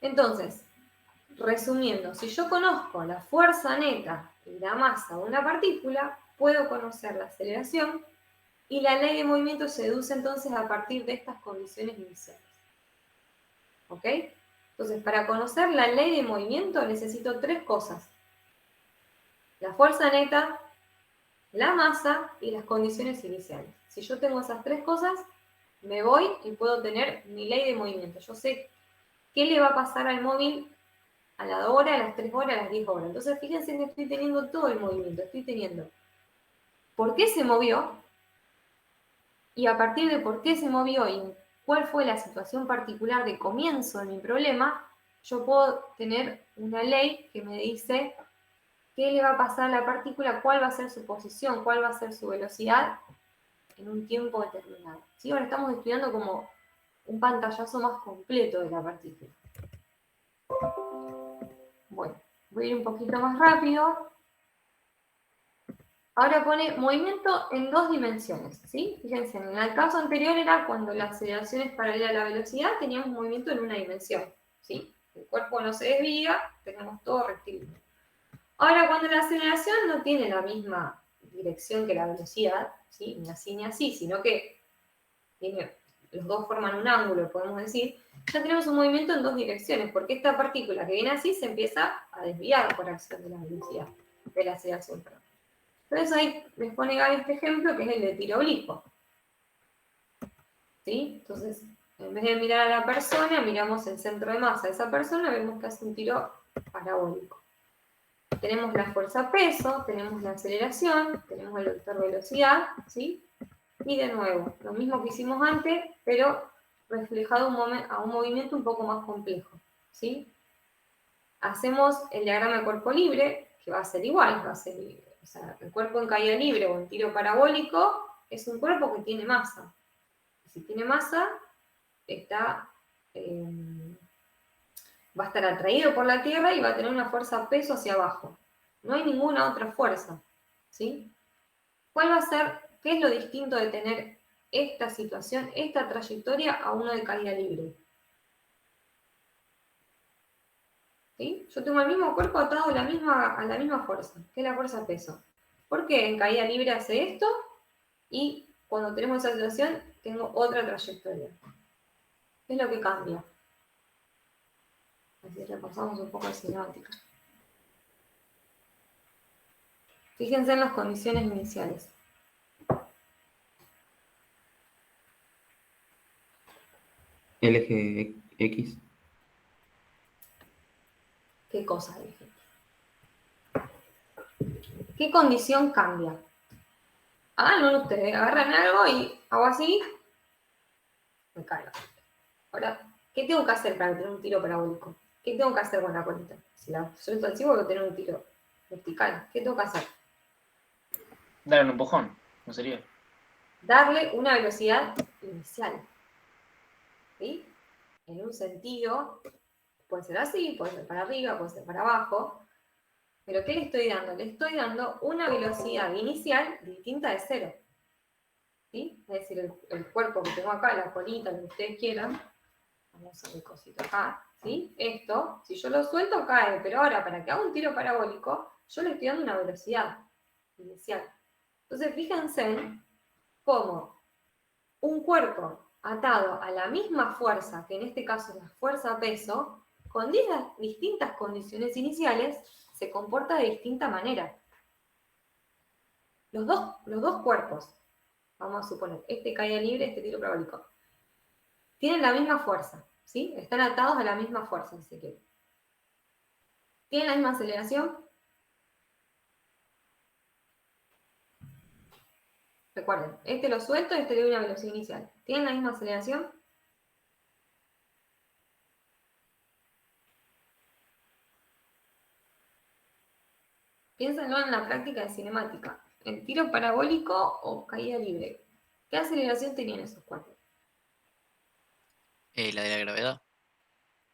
Entonces, resumiendo, si yo conozco la fuerza neta y la masa de una partícula, puedo conocer la aceleración, y la ley de movimiento se deduce entonces a partir de estas condiciones iniciales. ¿Ok? Entonces, para conocer la ley de movimiento necesito tres cosas: la fuerza neta, la masa y las condiciones iniciales. Si yo tengo esas tres cosas, me voy y puedo tener mi ley de movimiento. Yo sé qué le va a pasar al móvil a la hora, a las 3 horas, a las 10 horas. Entonces, fíjense que estoy teniendo todo el movimiento. Estoy teniendo por qué se movió, y a partir de por qué se movió y cuál fue la situación particular de comienzo de mi problema, yo puedo tener una ley que me dice qué le va a pasar a la partícula, cuál va a ser su posición, cuál va a ser su velocidad en un tiempo determinado. ¿Sí? Ahora estamos estudiando como un pantallazo más completo de la partícula. Bueno, voy a ir un poquito más rápido. Ahora pone movimiento en dos dimensiones, ¿sí? Fíjense, en el caso anterior era cuando la aceleración es paralela a la velocidad, teníamos movimiento en una dimensión, ¿sí? El cuerpo no se desvía, tenemos todo rectilíneo. Ahora, cuando la aceleración no tiene la misma dirección que la velocidad, ¿sí?, ni así ni así, sino que tiene los dos forman un ángulo, podemos decir, ya tenemos un movimiento en dos direcciones, porque esta partícula que viene así se empieza a desviar por acción de la velocidad, de la aceleración, perdón. Entonces ahí les pone Gaby este ejemplo, que es el de tiro oblicuo. ¿Sí? Entonces, en vez de mirar a la persona, miramos el centro de masa de esa persona, vemos que hace un tiro parabólico. Tenemos la fuerza-peso, tenemos la aceleración, tenemos el vector velocidad, ¿sí? Y de nuevo, lo mismo que hicimos antes, pero reflejado a un movimiento un poco más complejo, ¿sí? Hacemos el diagrama de cuerpo libre, que va a ser igual, o sea, el cuerpo en caída libre o en tiro parabólico es un cuerpo que tiene masa. Si tiene masa, va a estar atraído por la Tierra y va a tener una fuerza-peso hacia abajo. No hay ninguna otra fuerza, ¿sí? ¿Cuál va a ser, qué es lo distinto de tener esta situación, esta trayectoria a uno de caída libre? ¿Sí? Yo tengo el mismo cuerpo atado a la misma fuerza, que es la fuerza-peso. ¿Por qué en caída libre hace esto? Y cuando tenemos esa situación, tengo otra trayectoria. ¿Qué es lo que cambia? Así repasamos un poco de cinemática. Fíjense en las condiciones iniciales. El eje X. ¿Qué cosa dije? ¿Qué condición cambia? Háganlo ustedes, agarran algo y hago así, me caigo. Ahora, ¿qué tengo que hacer para tener un tiro parabólico? ¿Qué tengo que hacer con la colita? Si la suelto así, voy a tener un tiro vertical. ¿Qué tengo que hacer? Darle un empujón, ¿no sería? Darle una velocidad inicial. ¿Sí? En un sentido, puede ser así, puede ser para arriba, puede ser para abajo. Pero ¿qué le estoy dando? Le estoy dando una velocidad inicial distinta de cero. ¿Sí? Es decir, el cuerpo que tengo acá, la colita, lo que ustedes quieran. Vamos a ver cosito acá. ¿Sí? Esto, si yo lo suelto, cae. Pero ahora, para que haga un tiro parabólico, yo le estoy dando una velocidad inicial. Entonces, fíjense cómo un cuerpo atado a la misma fuerza, que en este caso es la fuerza-peso, con distintas condiciones iniciales, se comporta de distinta manera. Los dos cuerpos, vamos a suponer, este caída libre, este tiro parabólico, tienen la misma fuerza, ¿sí? Están atados a la misma fuerza, si se quiere. ¿Tienen la misma aceleración? Recuerden, este lo suelto, este le doy una velocidad inicial. ¿Tienen la misma aceleración? Piénsenlo en la práctica de cinemática. ¿En tiro parabólico o caída libre? ¿Qué aceleración tenían esos cuerpos? La de la gravedad.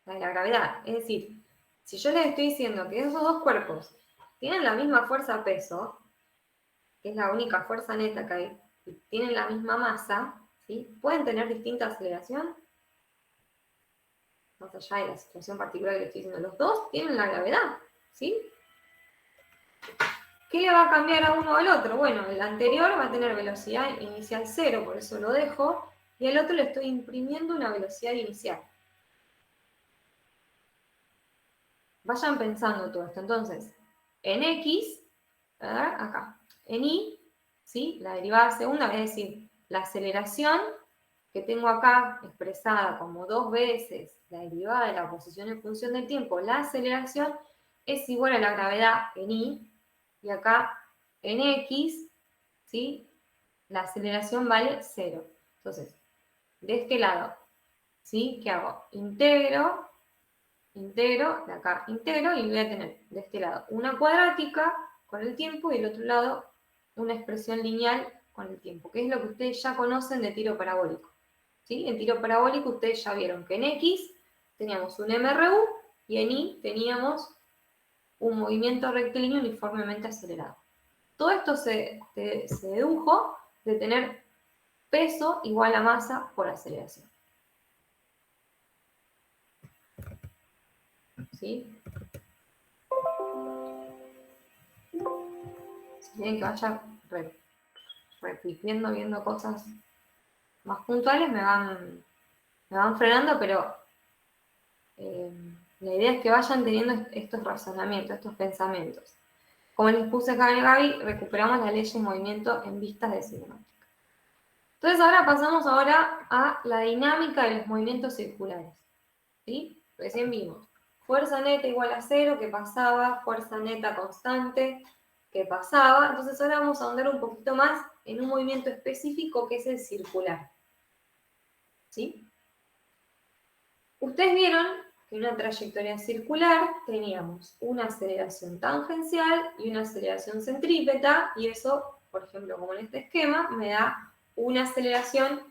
La de la gravedad. Es decir, si yo les estoy diciendo que esos dos cuerpos tienen la misma fuerza-peso, que es la única fuerza neta que hay, y tienen la misma masa, ¿sí? ¿Pueden tener distinta aceleración? Más allá de la situación particular que les estoy diciendo, los dos tienen la gravedad, ¿sí? ¿Qué le va a cambiar a uno o al otro? Bueno, el anterior va a tener velocidad inicial cero, por eso lo dejo, y al otro le estoy imprimiendo una velocidad inicial. Vayan pensando todo esto. Entonces, en X, acá, en Y, ¿sí? La derivada segunda, es decir, la aceleración que tengo acá expresada como 2 veces la derivada de la posición en función del tiempo, la aceleración es igual a la gravedad en Y, y acá en X, ¿sí? La aceleración vale 0. Entonces, de este lado, ¿sí? ¿Qué hago? Integro, de acá integro, y voy a tener de este lado una cuadrática con el tiempo y del otro lado una expresión lineal con el tiempo, que es lo que ustedes ya conocen de tiro parabólico. ¿Sí? En tiro parabólico ustedes ya vieron que en X teníamos un MRU y en Y teníamos un movimiento rectilíneo uniformemente acelerado. Todo esto se dedujo de tener peso igual a masa por aceleración. ¿Sí? Si quieren que vaya repitiendo, viendo cosas más puntuales me van frenando, pero la idea es que vayan teniendo estos razonamientos, estos pensamientos. Como les puse acá en Gaby, recuperamos la ley de movimiento en vistas de cinemática. Entonces ahora pasamos a la dinámica de los movimientos circulares. ¿Sí? Recién vimos fuerza neta igual a 0, que pasaba, fuerza neta constante, que pasaba. Entonces ahora vamos a ahondar un poquito más en un movimiento específico que es el circular. ¿Sí? Ustedes vieron que en una trayectoria circular teníamos una aceleración tangencial y una aceleración centrípeta, y eso, por ejemplo, como en este esquema, me da una aceleración,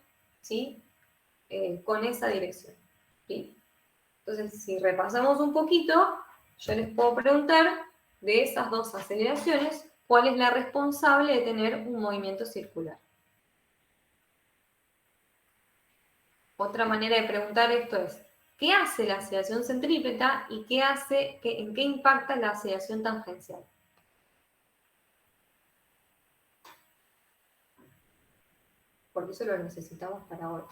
¿sí? Con esa dirección. ¿Sí? Entonces, si repasamos un poquito, yo les puedo preguntar de esas dos aceleraciones, ¿cuál es la responsable de tener un movimiento circular? Otra manera de preguntar esto es, ¿qué hace la aceleración centrípeta y en qué impacta la aceleración tangencial? Porque eso lo necesitamos para ahora.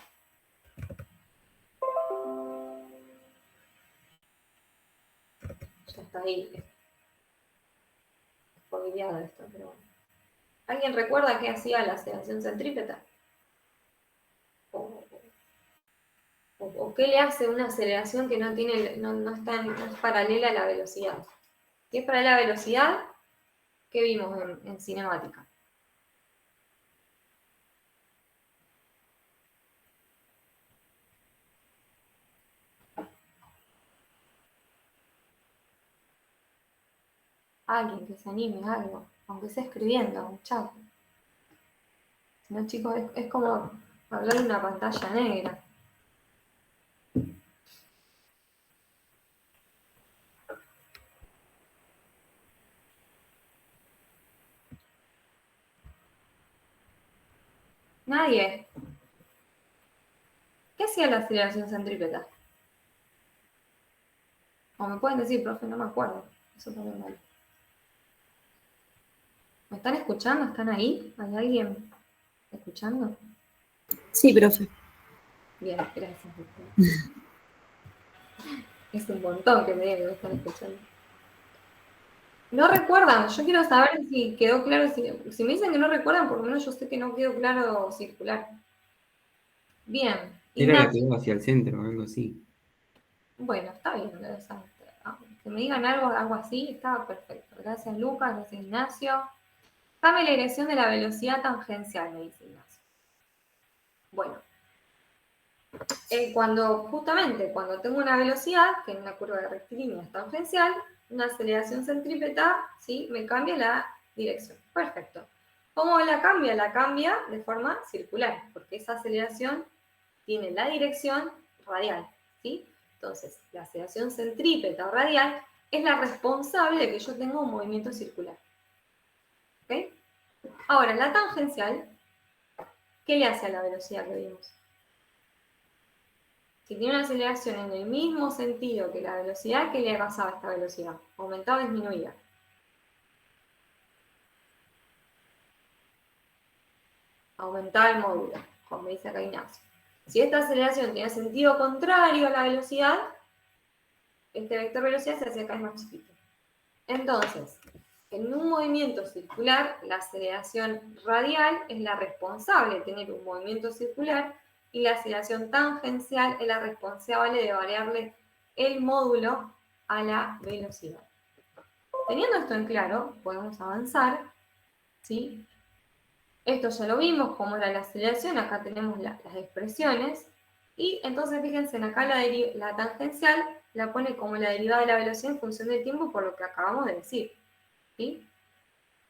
Ya está ahí. Spoileado esto, pero bueno. ¿Alguien recuerda qué hacía la aceleración centrípeta? ¿O qué le hace una aceleración que no es paralela a la velocidad? Si es paralela a la velocidad, ¿qué vimos en cinemática? Alguien que se anime a algo, aunque sea escribiendo, un chat. Si no, chicos, es como hablar de una pantalla negra. Nadie. ¿Qué hacía la aceleración centrípeta? O me pueden decir, profe, no me acuerdo. Eso también vale. ¿Me están escuchando? ¿Están ahí? ¿Hay alguien escuchando? Sí, profe. Bien, gracias. Es un montón que me digan que me están escuchando. No recuerdan, yo quiero saber si quedó claro, si me dicen que no recuerdan, por lo menos yo sé que no quedó claro circular. Bien, Era la que Ignacio. iba hacia el centro o algo así. Bueno, está bien, que me digan algo así, estaba perfecto. Gracias Lucas, gracias Ignacio. Dame la dirección de la velocidad tangencial, me dice Ignacio. Bueno, cuando tengo una velocidad, que en una curva de rectilínea es tangencial, una aceleración centrípeta, ¿sí? Me cambia la dirección. Perfecto. ¿Cómo la cambia? La cambia de forma circular, porque esa aceleración tiene la dirección radial, ¿sí? Entonces, la aceleración centrípeta o radial es la responsable de que yo tenga un movimiento circular. ¿Ok? Ahora, la tangencial, ¿qué le hace a la velocidad que vimos? Si tiene una aceleración en el mismo sentido que la velocidad, ¿qué le pasaba a esta velocidad? ¿Aumentaba o disminuía? Aumentaba el módulo, como dice acá Ignacio. Si esta aceleración tiene sentido contrario a la velocidad, este vector velocidad se hace cada vez más chiquito. Entonces, en un movimiento circular, la aceleración radial es la responsable de tener un movimiento circular y la aceleración tangencial es la responsable de variarle el módulo a la velocidad. Teniendo esto en claro, podemos avanzar, ¿sí? Esto ya lo vimos, cómo era la aceleración, acá tenemos las expresiones, y entonces fíjense, acá la tangencial la pone como la derivada de la velocidad en función del tiempo por lo que acabamos de decir, ¿sí?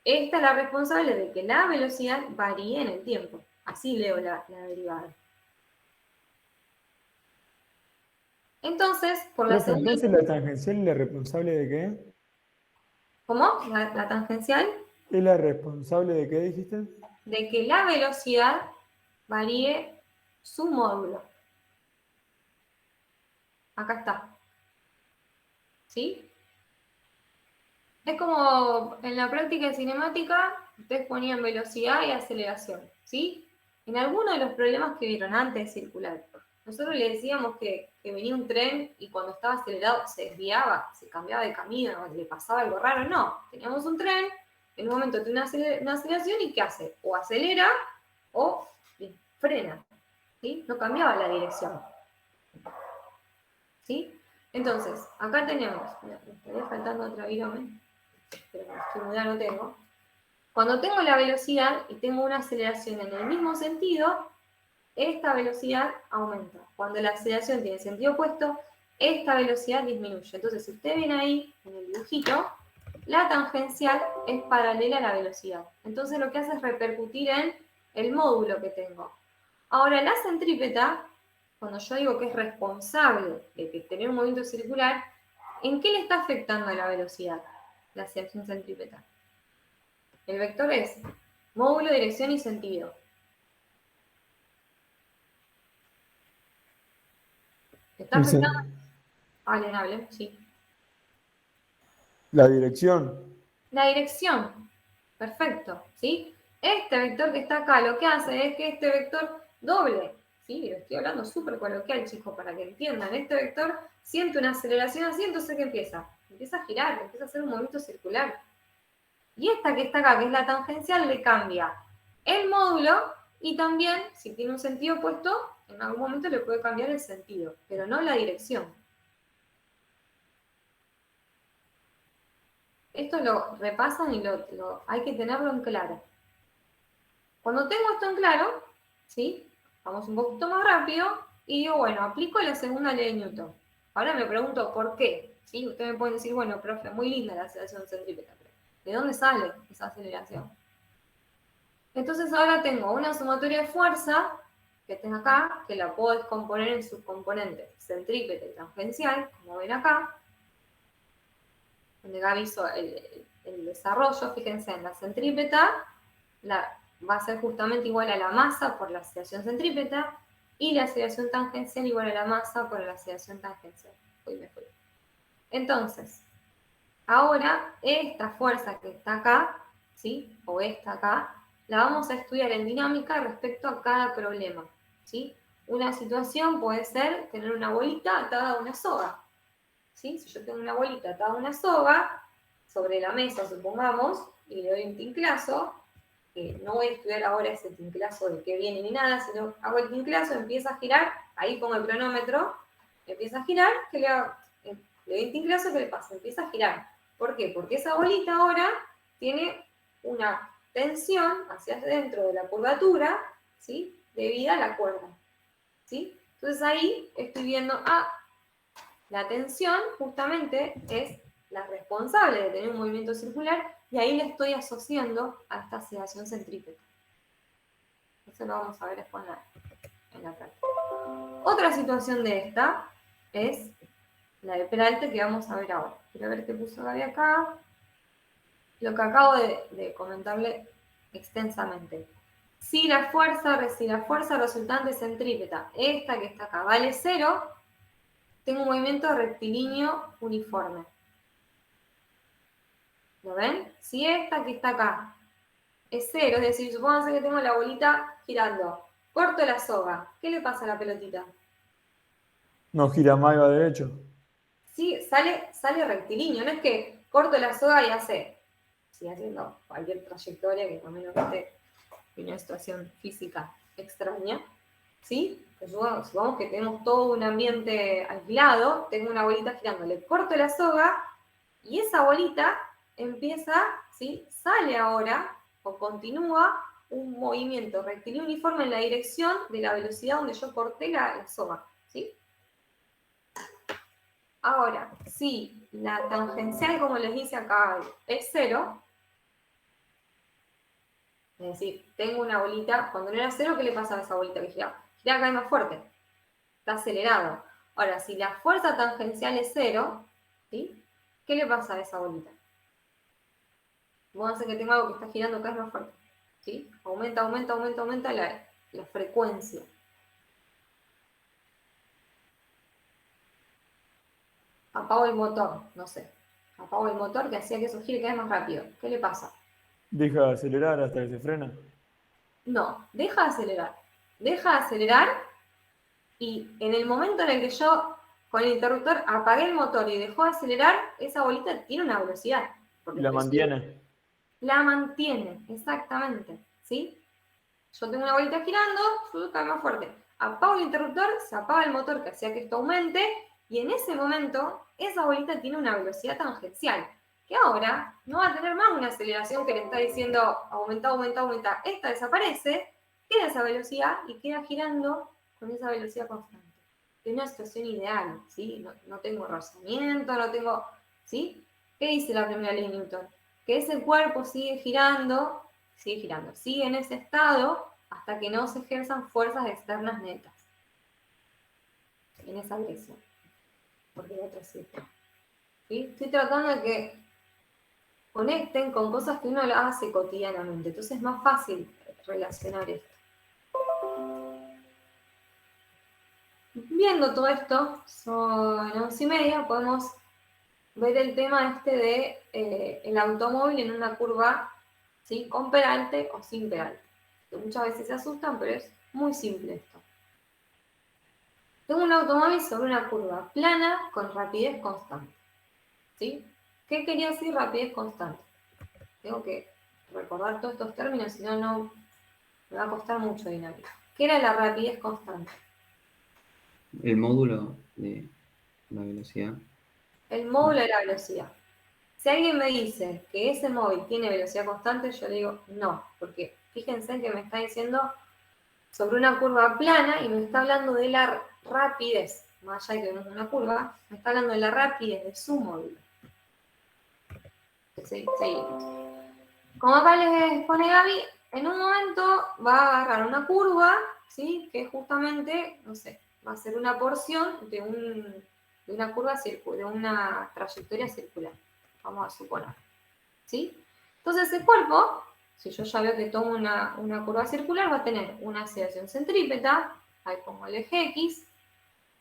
Esta es la responsable de que la velocidad varíe en el tiempo. Así leo la derivada. Entonces, por la Profe, segunda... entonces la tangencial es la responsable de qué? ¿Cómo? La tangencial, ¿Es la responsable de qué dijiste? de que la velocidad varíe su módulo. Acá está. ¿Sí? Es como en la práctica de cinemática, ustedes ponían velocidad y aceleración, ¿sí? en alguno de los problemas que vieron antes de circular, nosotros le decíamos que venía un tren y cuando estaba acelerado se desviaba, se cambiaba de camino, le pasaba algo raro. No, teníamos un tren, en un momento tiene una aceleración y ¿qué hace? O acelera o frena, ¿sí? No cambiaba la dirección, ¿sí? Entonces, acá tenemos, me estaría faltando otra virome, pero estimular no tengo. Cuando tengo la velocidad y tengo una aceleración en el mismo sentido, esta velocidad aumenta. Cuando la aceleración tiene sentido opuesto, esta velocidad disminuye. Entonces, si ustedes ven ahí en el dibujito, la tangencial es paralela a la velocidad. Entonces, lo que hace es repercutir en el módulo que tengo. Ahora, la centrípeta, cuando yo digo que es responsable de tener un movimiento circular, ¿en qué le está afectando a la velocidad la aceleración centrípeta? El vector es módulo, dirección y sentido. ¿Está El afectando? sen- Alienable, sí. La dirección. La dirección. Perfecto, ¿sí? Este vector que está acá lo que hace es que este vector doble, ¿sí? Lo estoy hablando súper coloquial, chicos, para que entiendan. Este vector siente una aceleración así, entonces ¿qué empieza? Empieza a girar, empieza a hacer un movimiento circular. Y esta que está acá, que es la tangencial, le cambia el módulo y también, si tiene un sentido opuesto, en algún momento le puede cambiar el sentido, pero no la dirección. Esto lo repasan y hay que tenerlo en claro. Cuando tengo esto en claro, ¿sí? Vamos un poquito más rápido y digo, bueno, aplico la segunda ley de Newton. Ahora me pregunto, ¿por qué? ¿Sí? Ustedes me pueden decir, bueno, profe, muy linda la aceleración centrípeta, pero ¿de dónde sale esa aceleración? Entonces ahora tengo una sumatoria de fuerza que tengo acá, que la puedo descomponer en sus componentes centrípeta y tangencial, como ven acá, donde Gaby hizo el desarrollo. Fíjense, en la centrípeta va a ser justamente igual a la masa por la aceleración centrípeta y la aceleración tangencial igual a la masa por la aceleración tangencial. Uy, me fui. Entonces, ahora esta fuerza que está acá, ¿sí? O esta acá, la vamos a estudiar en dinámica respecto a cada problema, ¿sí? Una situación puede ser tener una bolita atada a una soga, ¿sí? Si yo tengo una bolita atada a una soga sobre la mesa, supongamos, y le doy un tinclazo, que no voy a estudiar ahora ese tinclazo de qué viene ni nada, sino hago el tinclazo, empieza a girar, ahí pongo el cronómetro, empieza a girar, le doy un tinclazo, ¿qué le pasa? Empieza a girar. ¿Por qué? Porque esa bolita ahora tiene una tensión hacia adentro de la curvatura, ¿sí? Debida a la cuerda, ¿sí? Entonces ahí estoy viendo, la tensión justamente es la responsable de tener un movimiento circular y ahí le estoy asociando a esta aceleración centrípeta. Eso lo vamos a ver después en la práctica. Otra situación de esta es la de Peralte que vamos a ver ahora. Quiero ver qué puso Gaby acá. Lo que acabo de comentarle extensamente. Si la fuerza resultante centrípeta, esta que está acá, vale 0, tengo un movimiento rectilíneo uniforme. ¿Lo ven? Si esta que está acá es 0, es decir, supónganse que tengo la bolita girando, corto la soga, ¿qué le pasa a la pelotita? No gira más y va derecho. Sí, sale rectilíneo, no es que corto la soga y sigue haciendo cualquier trayectoria que por menos esté en una situación física extraña, ¿sí? Pues supongamos que tenemos todo un ambiente aislado, tengo una bolita girando, le corto la soga y esa bolita empieza, ¿sí? Sale ahora o continúa un movimiento rectilíneo uniforme en la dirección de la velocidad donde yo corté la soga, ¿sí? Ahora, si la tangencial, como les dice acá, es 0, es decir, tengo una bolita, cuando no era 0, ¿qué le pasa a esa bolita que gira? Gira cada vez más fuerte, está acelerado. Ahora, si la fuerza tangencial es 0, ¿sí? ¿Qué le pasa a esa bolita? Vamos a hacer que tengo algo que está girando cada vez más fuerte, ¿sí? Aumenta la frecuencia. Apago el motor, no sé. Apago el motor que hacía que eso gire cada vez más rápido. ¿Qué le pasa? Deja de acelerar hasta que se frena. No, deja de acelerar. deja de acelerar y en el momento en el que yo con el interruptor apagué el motor y dejó de acelerar, esa bolita tiene una velocidad. Y la mantiene. La mantiene, exactamente, ¿sí? Yo tengo una bolita girando, cae más fuerte. Apago el interruptor, se apaga el motor que hacía que esto aumente, y en ese momento esa bolita tiene una velocidad tangencial, que ahora no va a tener más una aceleración que le está diciendo aumenta, aumenta, aumenta. Esta desaparece, queda esa velocidad y queda girando con esa velocidad constante. Es una situación ideal, ¿sí? No tengo rozamiento, no tengo, ¿sí? ¿Qué dice la primera ley de Newton? Que ese cuerpo sigue girando, sigue en ese estado hasta que no se ejerzan fuerzas externas netas en esa dirección. Porque la otra sí. ¿Sí? Estoy tratando de que conecten con cosas que uno las hace cotidianamente, entonces es más fácil relacionar esto. Viendo todo esto, son 11:30, podemos ver el tema este de el automóvil en una curva, ¿sí? Con peralte o sin peralte. Que muchas veces se asustan, pero es muy simple esto. Tengo un automóvil sobre una curva plana con rapidez constante. ¿Sí? ¿Qué quería decir rapidez constante? Tengo que recordar todos estos términos, si no me va a costar mucho dinámica. ¿Qué era la rapidez constante? El módulo de la velocidad. El módulo de la velocidad. Si alguien me dice que ese móvil tiene velocidad constante, yo le digo no, porque fíjense que me está diciendo sobre una curva plana y me está hablando de la rapidez, más allá de que no es una curva, me está hablando de la rapidez de su módulo. Seguimos. Como acá les pone Gaby, en un momento va a agarrar una curva, ¿sí? Que justamente, no sé, va a ser una porción de una curva de una trayectoria circular, vamos a suponer, ¿sí? Entonces el cuerpo, si yo ya veo que tomo una curva circular, va a tener una aceleración centrípeta, ahí pongo el eje X.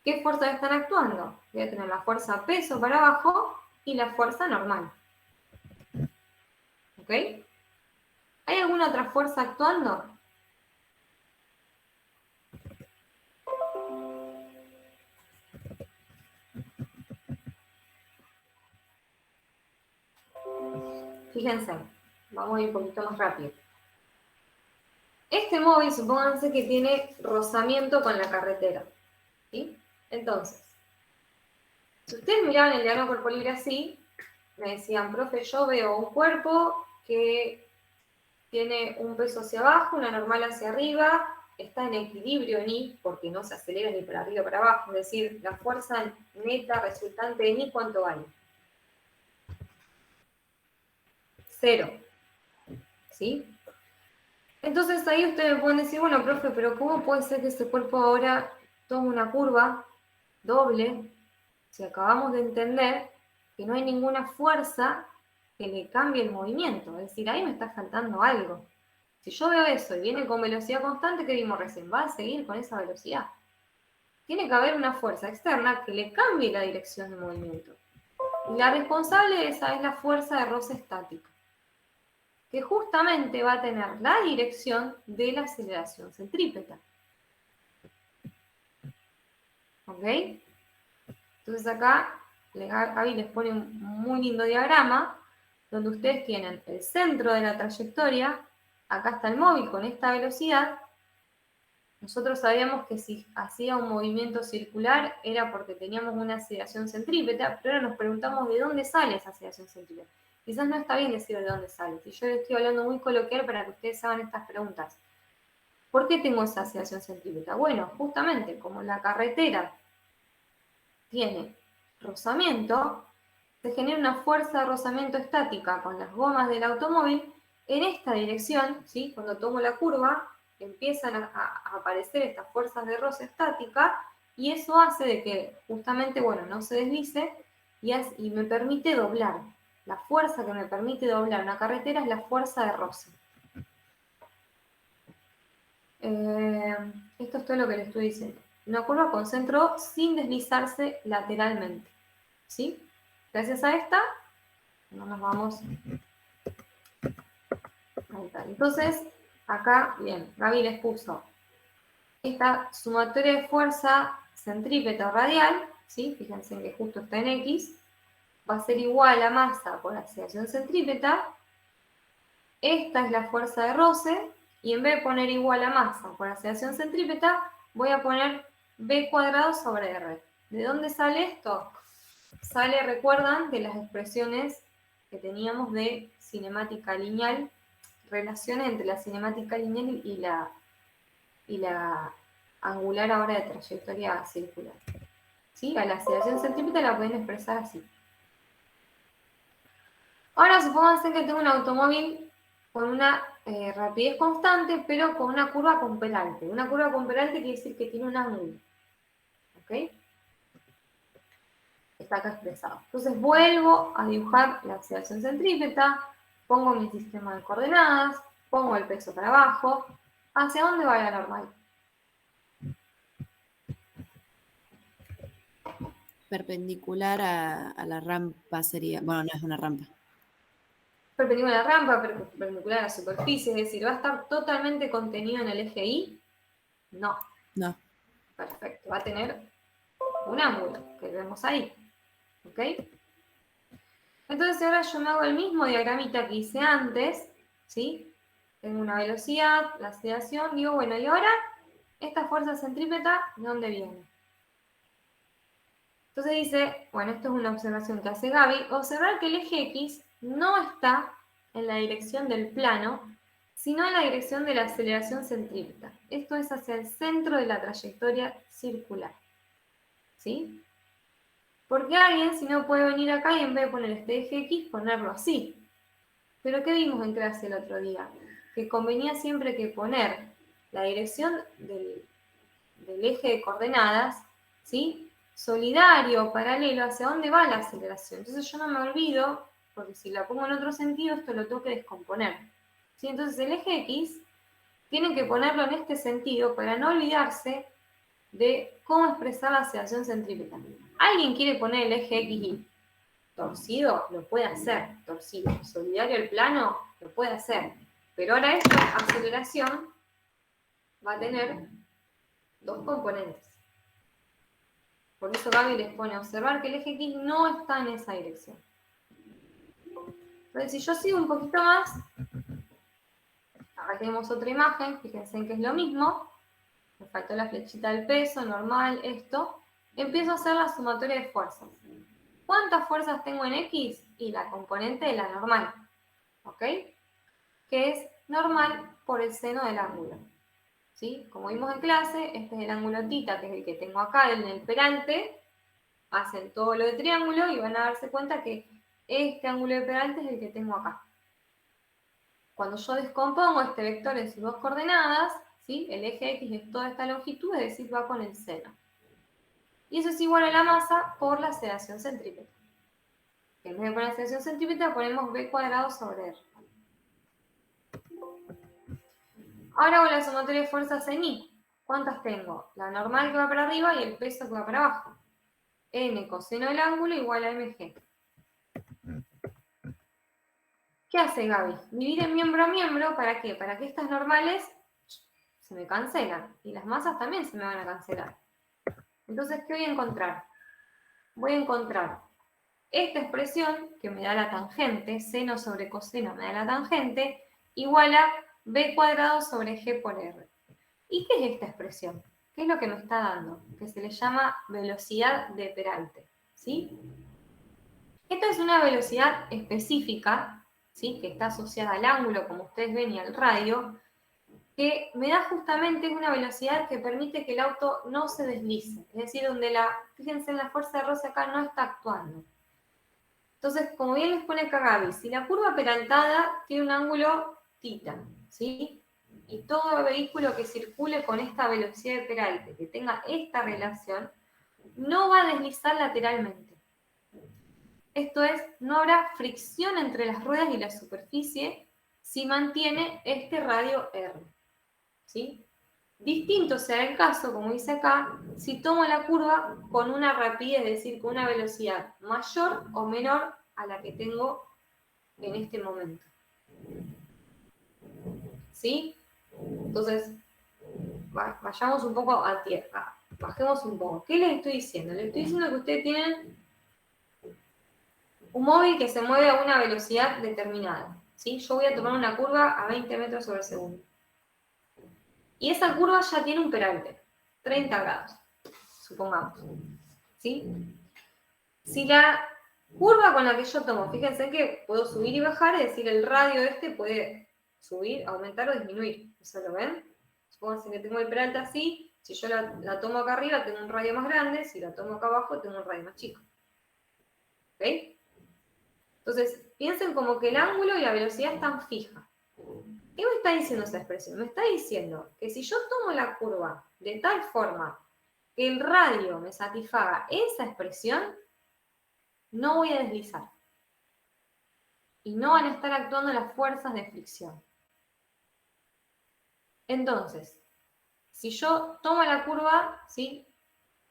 ¿Qué fuerzas están actuando? Voy a tener la fuerza peso para abajo y la fuerza normal. ¿Ok? ¿Hay alguna otra fuerza actuando? Fíjense, vamos a ir un poquito más rápido. Este móvil, supónganse que tiene rozamiento con la carretera, ¿sí? Entonces, si ustedes miraban el diagrama cuerpo libre así, me decían, profe, yo veo un cuerpo que tiene un peso hacia abajo, una normal hacia arriba, está en equilibrio en I, porque no se acelera ni para arriba ni para abajo, es decir, la fuerza neta resultante en I, ¿cuánto vale? 0. ¿Sí? Entonces ahí ustedes me pueden decir, bueno, profe, pero ¿cómo puede ser que ese cuerpo ahora tome una curva doble si acabamos de entender que no hay ninguna fuerza que le cambie el movimiento? Es decir, ahí me está faltando algo. Si yo veo eso y viene con velocidad constante, ¿qué vimos recién? Va a seguir con esa velocidad. Tiene que haber una fuerza externa que le cambie la dirección de movimiento. Y la responsable de esa es la fuerza de roce estática, que justamente va a tener la dirección de la aceleración centrípeta. ¿Ok? Entonces acá Gaby les pone un muy lindo diagrama donde ustedes tienen el centro de la trayectoria, acá está el móvil con esta velocidad. Nosotros sabíamos que si hacía un movimiento circular era porque teníamos una aceleración centrípeta, pero ahora nos preguntamos de dónde sale esa aceleración centrípeta. Quizás no está bien decir de dónde sale. Si yo le estoy hablando muy coloquial para que ustedes hagan estas preguntas. ¿Por qué tengo esa aceleración centrípeta? Bueno, justamente como la carretera tiene rozamiento, se genera una fuerza de rozamiento estática con las gomas del automóvil en esta dirección, ¿sí? Cuando tomo la curva, empiezan a aparecer estas fuerzas de roce estática y eso hace de que justamente, bueno, no se deslice y me permite doblar. La fuerza que me permite doblar una carretera es la fuerza de roce. Esto es todo lo que les estoy diciendo. Una curva con centro sin deslizarse lateralmente. ¿Sí? Gracias a esta, no nos vamos. Ahí está. Entonces, acá, bien, Gaby les puso esta sumatoria de fuerza centrípeta radial, ¿sí? Fíjense en que justo está en X, va a ser igual a masa por aceleración centrípeta. Esta es la fuerza de roce, y en vez de poner igual a masa por aceleración centrípeta, voy a poner B cuadrado sobre R. ¿De dónde sale esto? Sale, recuerdan, de las expresiones que teníamos de cinemática lineal, relaciones entre la cinemática lineal y la angular ahora de trayectoria circular. ¿Sí? A la aceleración centrípeta la pueden expresar así. Ahora supónganse que tengo un automóvil con una rapidez constante, pero con una curva con peralte. Una curva con peralte quiere decir que tiene un ángulo. ¿Ok? Está acá expresado. Entonces vuelvo a dibujar la aceleración centrípeta, pongo mi sistema de coordenadas, pongo el peso para abajo. ¿Hacia dónde va la normal? Perpendicular a la rampa sería. Bueno, no es una rampa. Perpendicular a la rampa, perpendicular a la superficie, es decir, ¿va a estar totalmente contenido en el eje Y? No. No. Perfecto, va a tener un ángulo, que vemos ahí. ¿Ok? Entonces ahora yo me hago el mismo diagramita que hice antes, ¿sí? Tengo una velocidad, la aceleración, digo, bueno, y ahora, esta fuerza centrípeta, ¿de dónde viene? Entonces dice, bueno, esto es una observación que hace Gaby, observar que el eje X no está en la dirección del plano, sino en la dirección de la aceleración centrípeta. Esto es hacia el centro de la trayectoria circular. ¿Sí? Porque alguien, si no, puede venir acá y en vez de poner este eje X, ponerlo así. Pero ¿qué vimos en clase el otro día? Que convenía siempre que poner la dirección del eje de coordenadas, ¿sí? Solidario, paralelo, hacia dónde va la aceleración. Entonces yo no me olvido, porque si la pongo en otro sentido, esto lo tengo que descomponer. ¿Sí? Entonces el eje X tienen que ponerlo en este sentido para no olvidarse de cómo expresar la aceleración centrípeta. ¿Alguien quiere poner el eje X torcido? Lo puede hacer, torcido. Solidario al plano, lo puede hacer. Pero ahora esta aceleración va a tener dos componentes. Por eso Gaby les pone a observar que el eje X no está en esa dirección. Entonces, si yo sigo un poquito más, acá tenemos otra imagen, fíjense en que es lo mismo. Me faltó la flechita del peso, normal, esto. Empiezo a hacer la sumatoria de fuerzas. ¿Cuántas fuerzas tengo en X? Y la componente de la normal, ¿ok? Que es normal por el seno del ángulo. ¿Sí? Como vimos en clase, este es el ángulo θ, que es el que tengo acá en el peralte. Hacen todo lo de triángulo y van a darse cuenta que este ángulo de peralte es el que tengo acá. Cuando yo descompongo este vector en sus dos coordenadas, ¿sí? El eje X es toda esta longitud, es decir, va con el seno. Y eso es igual a la masa por la aceleración centrípeta. En vez de poner aceleración centrípeta, ponemos B cuadrado sobre R. Ahora hago la sumatoria de fuerzas en Y. ¿Cuántas tengo? La normal que va para arriba y el peso que va para abajo. N coseno del ángulo igual a mg. ¿Qué hace Gaby? Divide miembro a miembro, ¿para qué? Para que estas normales se me cancelan y las masas también se me van a cancelar. Entonces, ¿qué voy a encontrar? Voy a encontrar esta expresión que me da la tangente, seno sobre coseno me da la tangente, igual a b cuadrado sobre g por r. ¿Y qué es esta expresión? ¿Qué es lo que me está dando? Que se le llama velocidad de peralte, ¿sí? Esta es una velocidad específica, ¿sí? Que está asociada al ángulo, como ustedes ven, y al radio, que me da justamente una velocidad que permite que el auto no se deslice. Es decir, donde fíjense en la fuerza de roce acá no está actuando. Entonces, como bien les pone acá Gaby, si la curva peraltada tiene un ángulo θ, ¿sí? Y todo vehículo que circule con esta velocidad de peralte, que tenga esta relación, no va a deslizar lateralmente. Esto es, no habrá fricción entre las ruedas y la superficie si mantiene este radio R. ¿Sí? Distinto será el caso, como dice acá, si tomo la curva con una rapidez, es decir, con una velocidad mayor o menor a la que tengo en este momento. ¿Sí? Entonces, vayamos un poco a tierra, bajemos un poco. ¿Qué les estoy diciendo? Les estoy diciendo que ustedes tienen un móvil que se mueve a una velocidad determinada, ¿sí? Yo voy a tomar una curva a 20 metros sobre segundo. Y esa curva ya tiene un peralte, 30 grados, supongamos, ¿sí? Si la curva con la que yo tomo, fíjense que puedo subir y bajar, es decir, el radio este puede subir, aumentar o disminuir. ¿Eso lo ven? Supónganse que tengo el peralte así, si yo la tomo acá arriba tengo un radio más grande, si la tomo acá abajo tengo un radio más chico. ¿Ok? Entonces, piensen como que el ángulo y la velocidad están fijas. ¿Qué me está diciendo esa expresión? Me está diciendo que si yo tomo la curva de tal forma que el radio me satisfaga esa expresión, no voy a deslizar. Y no van a estar actuando las fuerzas de fricción. Entonces, si yo tomo la curva, ¿sí?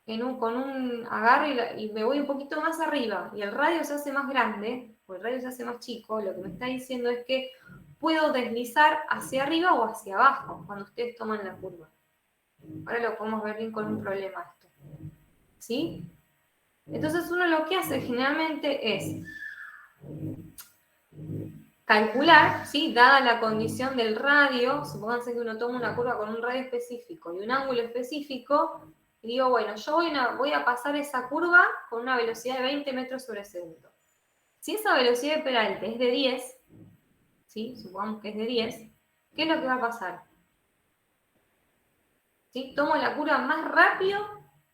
Con un agarre y me voy un poquito más arriba y el radio se hace más grande, o el radio se hace más chico, lo que me está diciendo es que puedo deslizar hacia arriba o hacia abajo cuando ustedes toman la curva. Ahora lo podemos ver bien con un problema esto. ¿Sí? Entonces uno lo que hace generalmente es calcular, ¿sí? Dada la condición del radio, supónganse que uno toma una curva con un radio específico y un ángulo específico, y digo, bueno, yo voy a pasar esa curva con una velocidad de 20 metros sobre segundo. Si esa velocidad de peralte es de 10, ¿sí? Supongamos que es de 10, ¿qué es lo que va a pasar? ¿Sí? Tomo la curva más rápido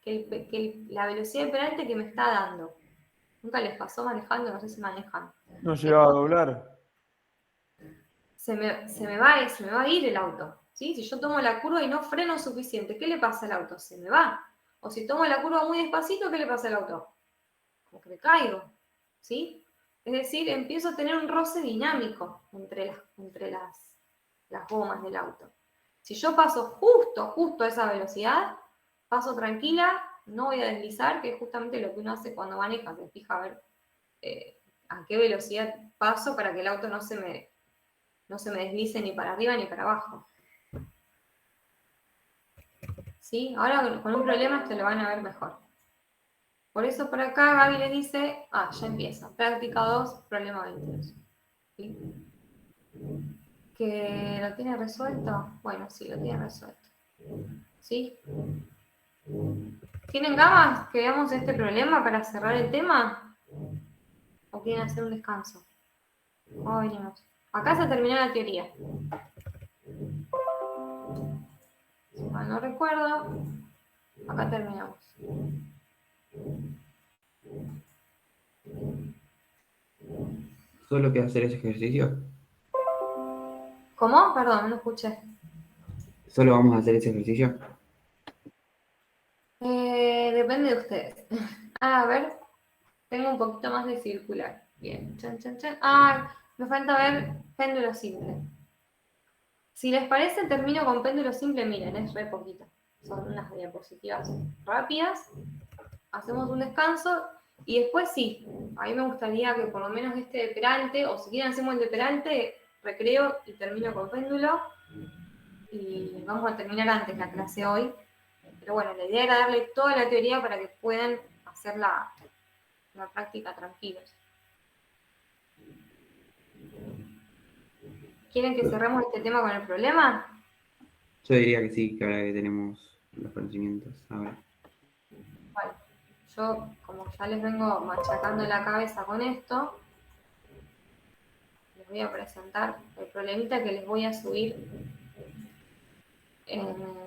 que la velocidad de peralte que me está dando. ¿Nunca les pasó manejando? No sé si manejan. No llegaba a doblar. Se me va a ir el auto, ¿sí? Si yo tomo la curva y no freno suficiente, ¿qué le pasa al auto? Se me va. O si tomo la curva muy despacito, ¿qué le pasa al auto? Como que me caigo, ¿sí? Es decir, empiezo a tener un roce dinámico entre las gomas del auto. Si yo paso justo a esa velocidad, paso tranquila, no voy a deslizar, que es justamente lo que uno hace cuando maneja, se fija a ver a qué velocidad paso para que el auto no se me deslice ni para arriba ni para abajo. ¿Sí? Ahora con un problema esto lo van a ver mejor. Por eso por acá Gaby le dice, ya empieza, práctica 2, problema 22. ¿Sí? ¿Que lo tiene resuelto? Bueno, sí, lo tiene resuelto. ¿Sí? ¿Tienen ganas que veamos este problema para cerrar el tema? ¿O quieren hacer un descanso? ¿Cómo venimos? Acá se terminó la teoría. Si mal no recuerdo, acá terminamos. ¿Solo queda hacer ese ejercicio? ¿Cómo? Perdón, no escuché. ¿Solo vamos a hacer ese ejercicio? Depende de ustedes. A ver, tengo un poquito más de circular. Bien, chan, chan, chan. Me falta ver péndulo simple. Si les parece, termino con péndulo simple. Miren, es re poquito. Son unas diapositivas rápidas. Hacemos un descanso y después sí. A mí me gustaría que por lo menos este de peralte, o si quieren hacemos el de peralte, recreo y termino con péndulo. Y vamos a terminar antes la clase hoy. Pero bueno, la idea era darle toda la teoría para que puedan hacer la práctica tranquilos. ¿Quieren que cerremos este tema con el problema? Yo diría que sí, que ahora que tenemos los conocimientos ahora. Vale. Yo, como ya les vengo machacando la cabeza con esto, les voy a presentar el problemita que les voy a subir en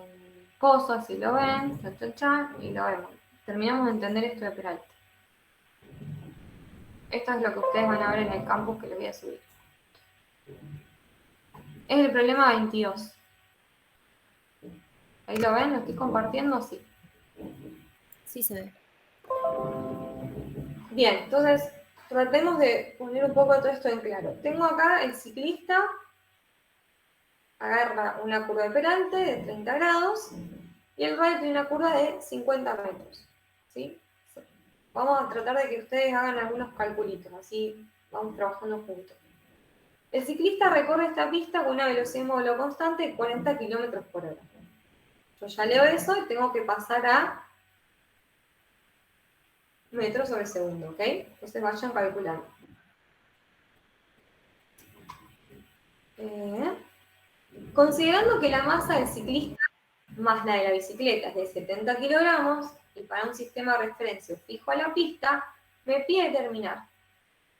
Pozo, así lo ven, y lo vemos. Terminamos de entender esto de peralte. Esto es lo que ustedes van a ver en el campus que les voy a subir. Es el problema 22. ¿Ahí lo ven? ¿Lo estoy compartiendo? Sí. Sí se ve. Bien, entonces tratemos de poner un poco todo esto en claro. Tengo acá el ciclista, agarra una curva de peralte de 30 grados y el radio tiene una curva de 50 metros. ¿Sí? Vamos a tratar de que ustedes hagan algunos calculitos, así vamos trabajando juntos. El ciclista recorre esta pista con una velocidad de módulo constante de 40 km por hora. Yo ya leo eso y tengo que pasar a metros sobre segundo, ¿ok? Entonces vayan calculando. Considerando que la masa del ciclista más la de la bicicleta es de 70 kilogramos y para un sistema de referencia fijo a la pista, me pide determinar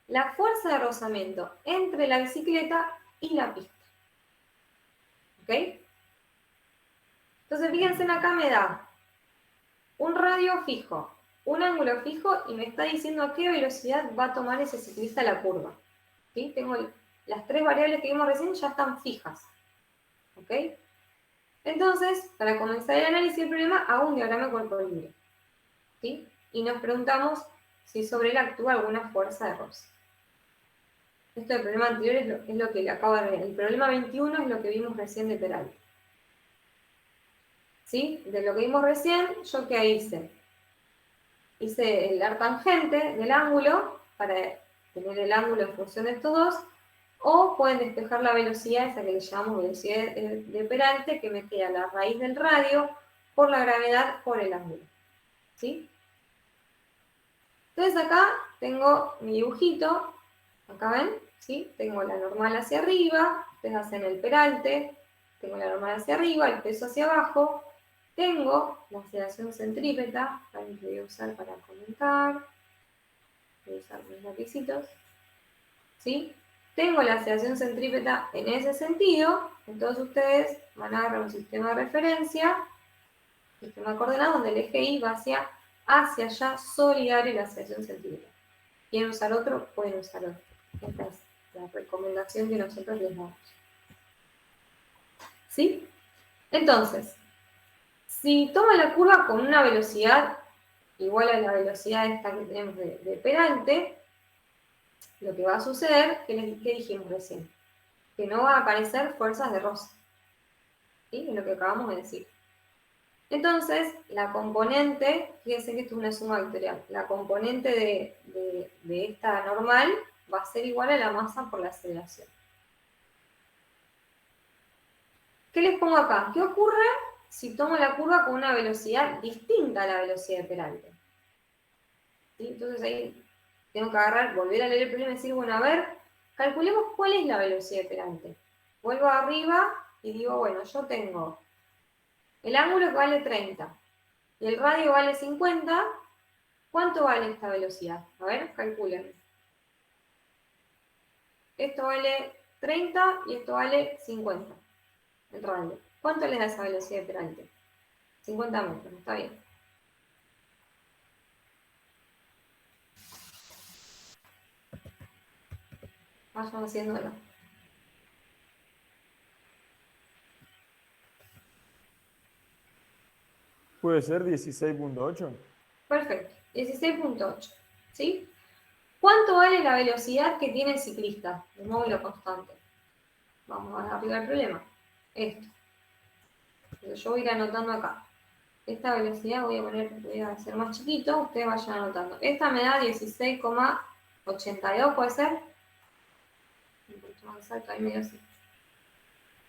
la fuerza de rozamiento entre la bicicleta y la pista. ¿Ok? Entonces, fíjense, acá me da un radio fijo, un ángulo fijo y me está diciendo a qué velocidad va a tomar ese ciclista la curva. ¿Sí? Tengo las tres variables que vimos recién ya están fijas. ¿Ok? Entonces, para comenzar el análisis del problema, hago un diagrama cuerpo libre. ¿Sí? Y nos preguntamos si sobre él actúa alguna fuerza de roce. Esto del problema anterior es lo que le acabo de ver. El problema 21 es lo que vimos recién de Peralta. ¿Sí? De lo que vimos recién, ¿yo qué hice? Hice el artangente del ángulo para tener el ángulo en función de estos dos, o pueden despejar la velocidad, esa que le llamamos velocidad de Peralta, que me queda la raíz del radio por la gravedad por el ángulo. ¿Sí? Entonces acá tengo mi dibujito, acá ven, ¿sí? Tengo la normal hacia arriba, ustedes hacen el peralte, tengo la normal hacia arriba, el peso hacia abajo, tengo la aceleración centrípeta, que voy a usar para comentar, voy a usar mis lapicitos, ¿sí? Tengo la aceleración centrípeta en ese sentido, entonces ustedes van a agarrar un sistema de referencia, sistema de coordenadas, donde el eje Y va hacia allá solidario la aceleración centrípeta. ¿Quieren usar otro? Pueden usar otro. Esta es la recomendación que nosotros les damos. ¿Sí? Entonces, si toma la curva con una velocidad igual a la velocidad esta que tenemos de Peralta, lo que va a suceder, ¿qué dijimos recién? Que no van a aparecer fuerzas de roce. ¿Sí? Es lo que acabamos de decir. Entonces, la componente, fíjense que esto es una suma vectorial, la componente de esta normal va a ser igual a la masa por la aceleración. ¿Qué les pongo acá? ¿Qué ocurre si tomo la curva con una velocidad distinta a la velocidad de Peralta? ¿Sí? Entonces ahí tengo que agarrar, volver a leer el problema y decir, bueno, a ver, calculemos cuál es la velocidad de Peralta. Vuelvo arriba y digo, bueno, yo tengo el ángulo que vale 30 y el radio vale 50, ¿cuánto vale esta velocidad? A ver, calculen. Esto vale 30 y esto vale 50, el radio. ¿Cuánto les da esa velocidad de Peralta? 50 metros, está bien. Vayan haciéndolo. ¿Puede ser 16.8? Perfecto, 16.8, ¿sí? ¿Cuánto vale la velocidad que tiene el ciclista de módulo constante? Vamos a arriba el problema. Esto. Entonces yo voy a ir anotando acá. Esta velocidad voy a hacer más chiquito, ustedes vayan anotando. Esta me da 16,82, ¿puede ser? Un poquito más alto, ahí medio así.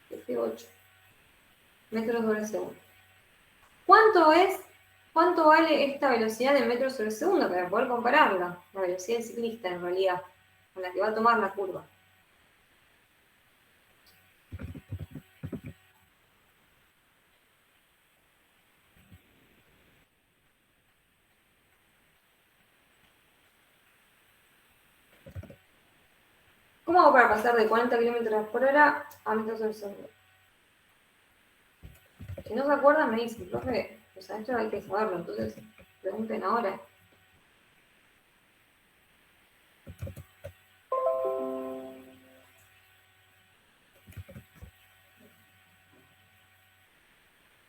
18 metros sobre segundo. ¿Cuánto vale esta velocidad de metros sobre segundo? Para poder compararla, la velocidad del ciclista en realidad, con la que va a tomar la curva. ¿Cómo hago para pasar de 40 km por hora a metros sobre segundo? Si no se acuerdan, me dicen, profe, o sea, esto hay que saberlo, entonces pregunten ahora.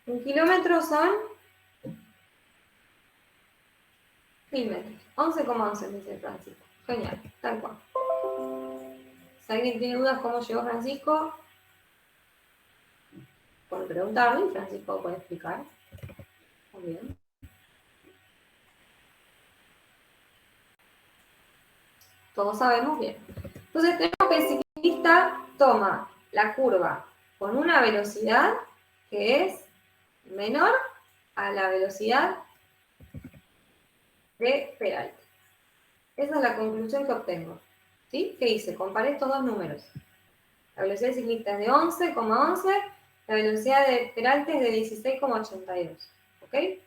Un kilómetro son 1000 metros. 11,11 dice Francisco. Genial, tal cual. Si alguien tiene dudas cómo llegó Francisco, puede preguntarle y Francisco puede explicar. Muy bien. Todos sabemos bien. Entonces tenemos que el ciclista toma la curva con una velocidad que es menor a la velocidad de peralte. Esa es la conclusión que obtengo. ¿Sí? ¿Qué hice? Comparé estos dos números. La velocidad de ciclista es de 11,11, la velocidad de peralte es de 16,82. ¿Ok?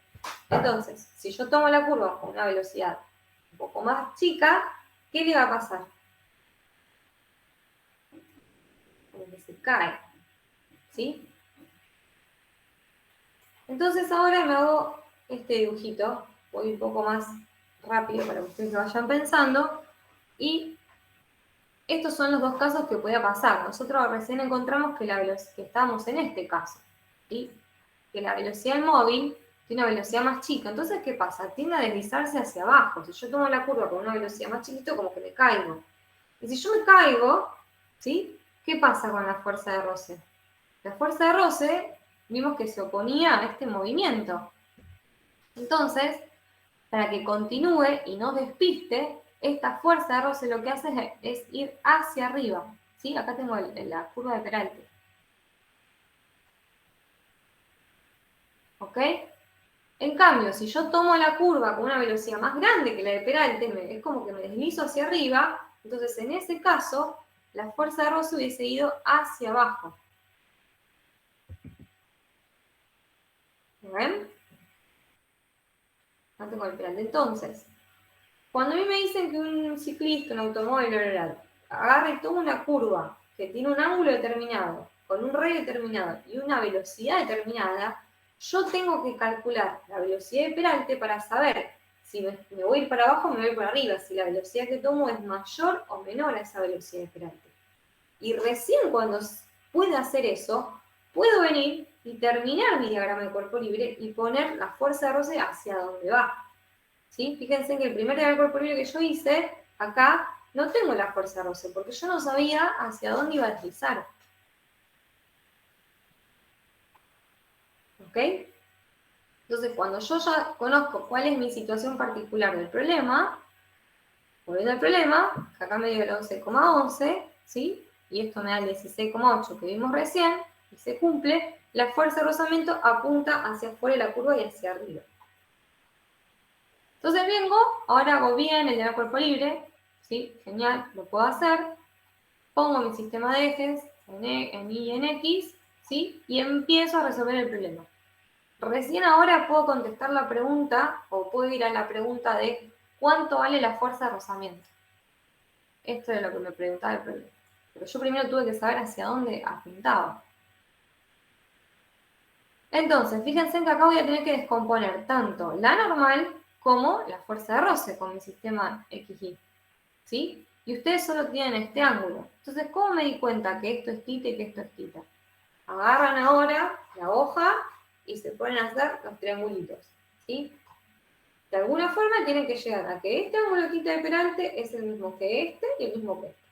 Entonces, si yo tomo la curva con una velocidad un poco más chica, ¿qué le va a pasar? Como que se cae. ¿Sí? Entonces ahora me hago este dibujito. Voy un poco más rápido para que ustedes lo vayan pensando. Y estos son los dos casos que puede pasar. Nosotros recién encontramos que que estamos en este caso. ¿Sí? Que la velocidad del móvil tiene una velocidad más chica. Entonces, ¿qué pasa? Tiende a deslizarse hacia abajo. Si yo tomo la curva con una velocidad más chiquita, como que me caigo. Y si yo me caigo, ¿sí? ¿Qué pasa con la fuerza de roce? La fuerza de roce vimos que se oponía a este movimiento. Entonces, para que continúe y no despiste, esta fuerza de roce lo que hace es ir hacia arriba. ¿Sí? Acá tengo la curva de peralte. ¿Ok? En cambio, si yo tomo la curva con una velocidad más grande que la de peralte, es como que me deslizo hacia arriba, entonces en ese caso, la fuerza de roce hubiese ido hacia abajo. ¿Ven? No tengo el peralte. Entonces, cuando a mí me dicen que un ciclista, un automóvil, agarre y toma una curva que tiene un ángulo determinado, con un radio determinado y una velocidad determinada, yo tengo que calcular la velocidad de peralte para saber si me voy a ir para abajo o me voy a ir para arriba, si la velocidad que tomo es mayor o menor a esa velocidad de peralte. Y recién cuando pueda hacer eso, puedo venir y terminar mi diagrama de cuerpo libre y poner la fuerza de roce hacia donde va. ¿Sí? Fíjense que el primer diagrama de cuerpo libre que yo hice, acá no tengo la fuerza de roce, porque yo no sabía hacia dónde iba a deslizar. ¿Ok? Entonces, cuando yo ya conozco cuál es mi situación particular del problema, volviendo al problema, que acá me dio el 11,11, ¿sí? Y esto me da el 16,8 que vimos recién, y se cumple, la fuerza de rozamiento apunta hacia afuera de la curva y hacia arriba. Entonces vengo, ahora hago bien el de cuerpo libre, ¿sí? Genial, lo puedo hacer. Pongo mi sistema de ejes en Y y en X, ¿sí? Y empiezo a resolver el problema. Recién ahora puedo contestar la pregunta, o puedo ir a la pregunta de ¿cuánto vale la fuerza de rozamiento? Esto es lo que me preguntaba el problema. Pero yo primero tuve que saber hacia dónde apuntaba. Entonces, fíjense que acá voy a tener que descomponer tanto la normal como la fuerza de roce con mi sistema XY. ¿Sí? Y ustedes solo tienen este ángulo. Entonces, ¿cómo me di cuenta que esto es θ y que esto es θ? Agarran ahora la hoja y se ponen a hacer los triangulitos. ¿Sí? De alguna forma tienen que llegar a que este ángulo θ de peralte es el mismo que este y el mismo que este.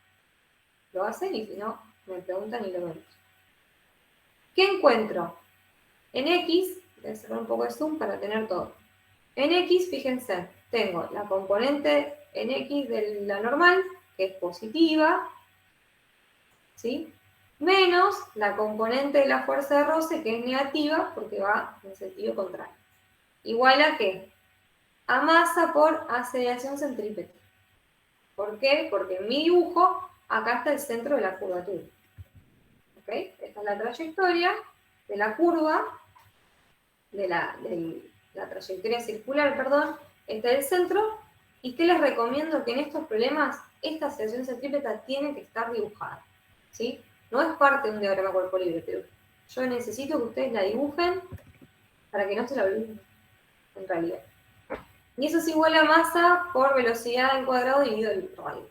Lo hacen y si no, me preguntan y lo vemos. ¿Qué encuentro? En X, voy a cerrar un poco de zoom para tener todo. En X, fíjense, tengo la componente en X de la normal, que es positiva, ¿sí? Menos la componente de la fuerza de roce, que es negativa, porque va en sentido contrario. Igual a ¿qué? A masa por aceleración centrípeta. ¿Por qué? Porque en mi dibujo, acá está el centro de la curvatura. ¿Ok? Esta es la trayectoria de la curva, de la trayectoria circular, perdón, está el centro. ¿Y qué les recomiendo? Que en estos problemas, esta aceleración centrípeta tiene que estar dibujada. ¿Sí? No es parte de un diagrama cuerpo libre, pero yo necesito que ustedes la dibujen para que no se la olviden en realidad. Y eso es igual a masa por velocidad en cuadrado dividido el radio.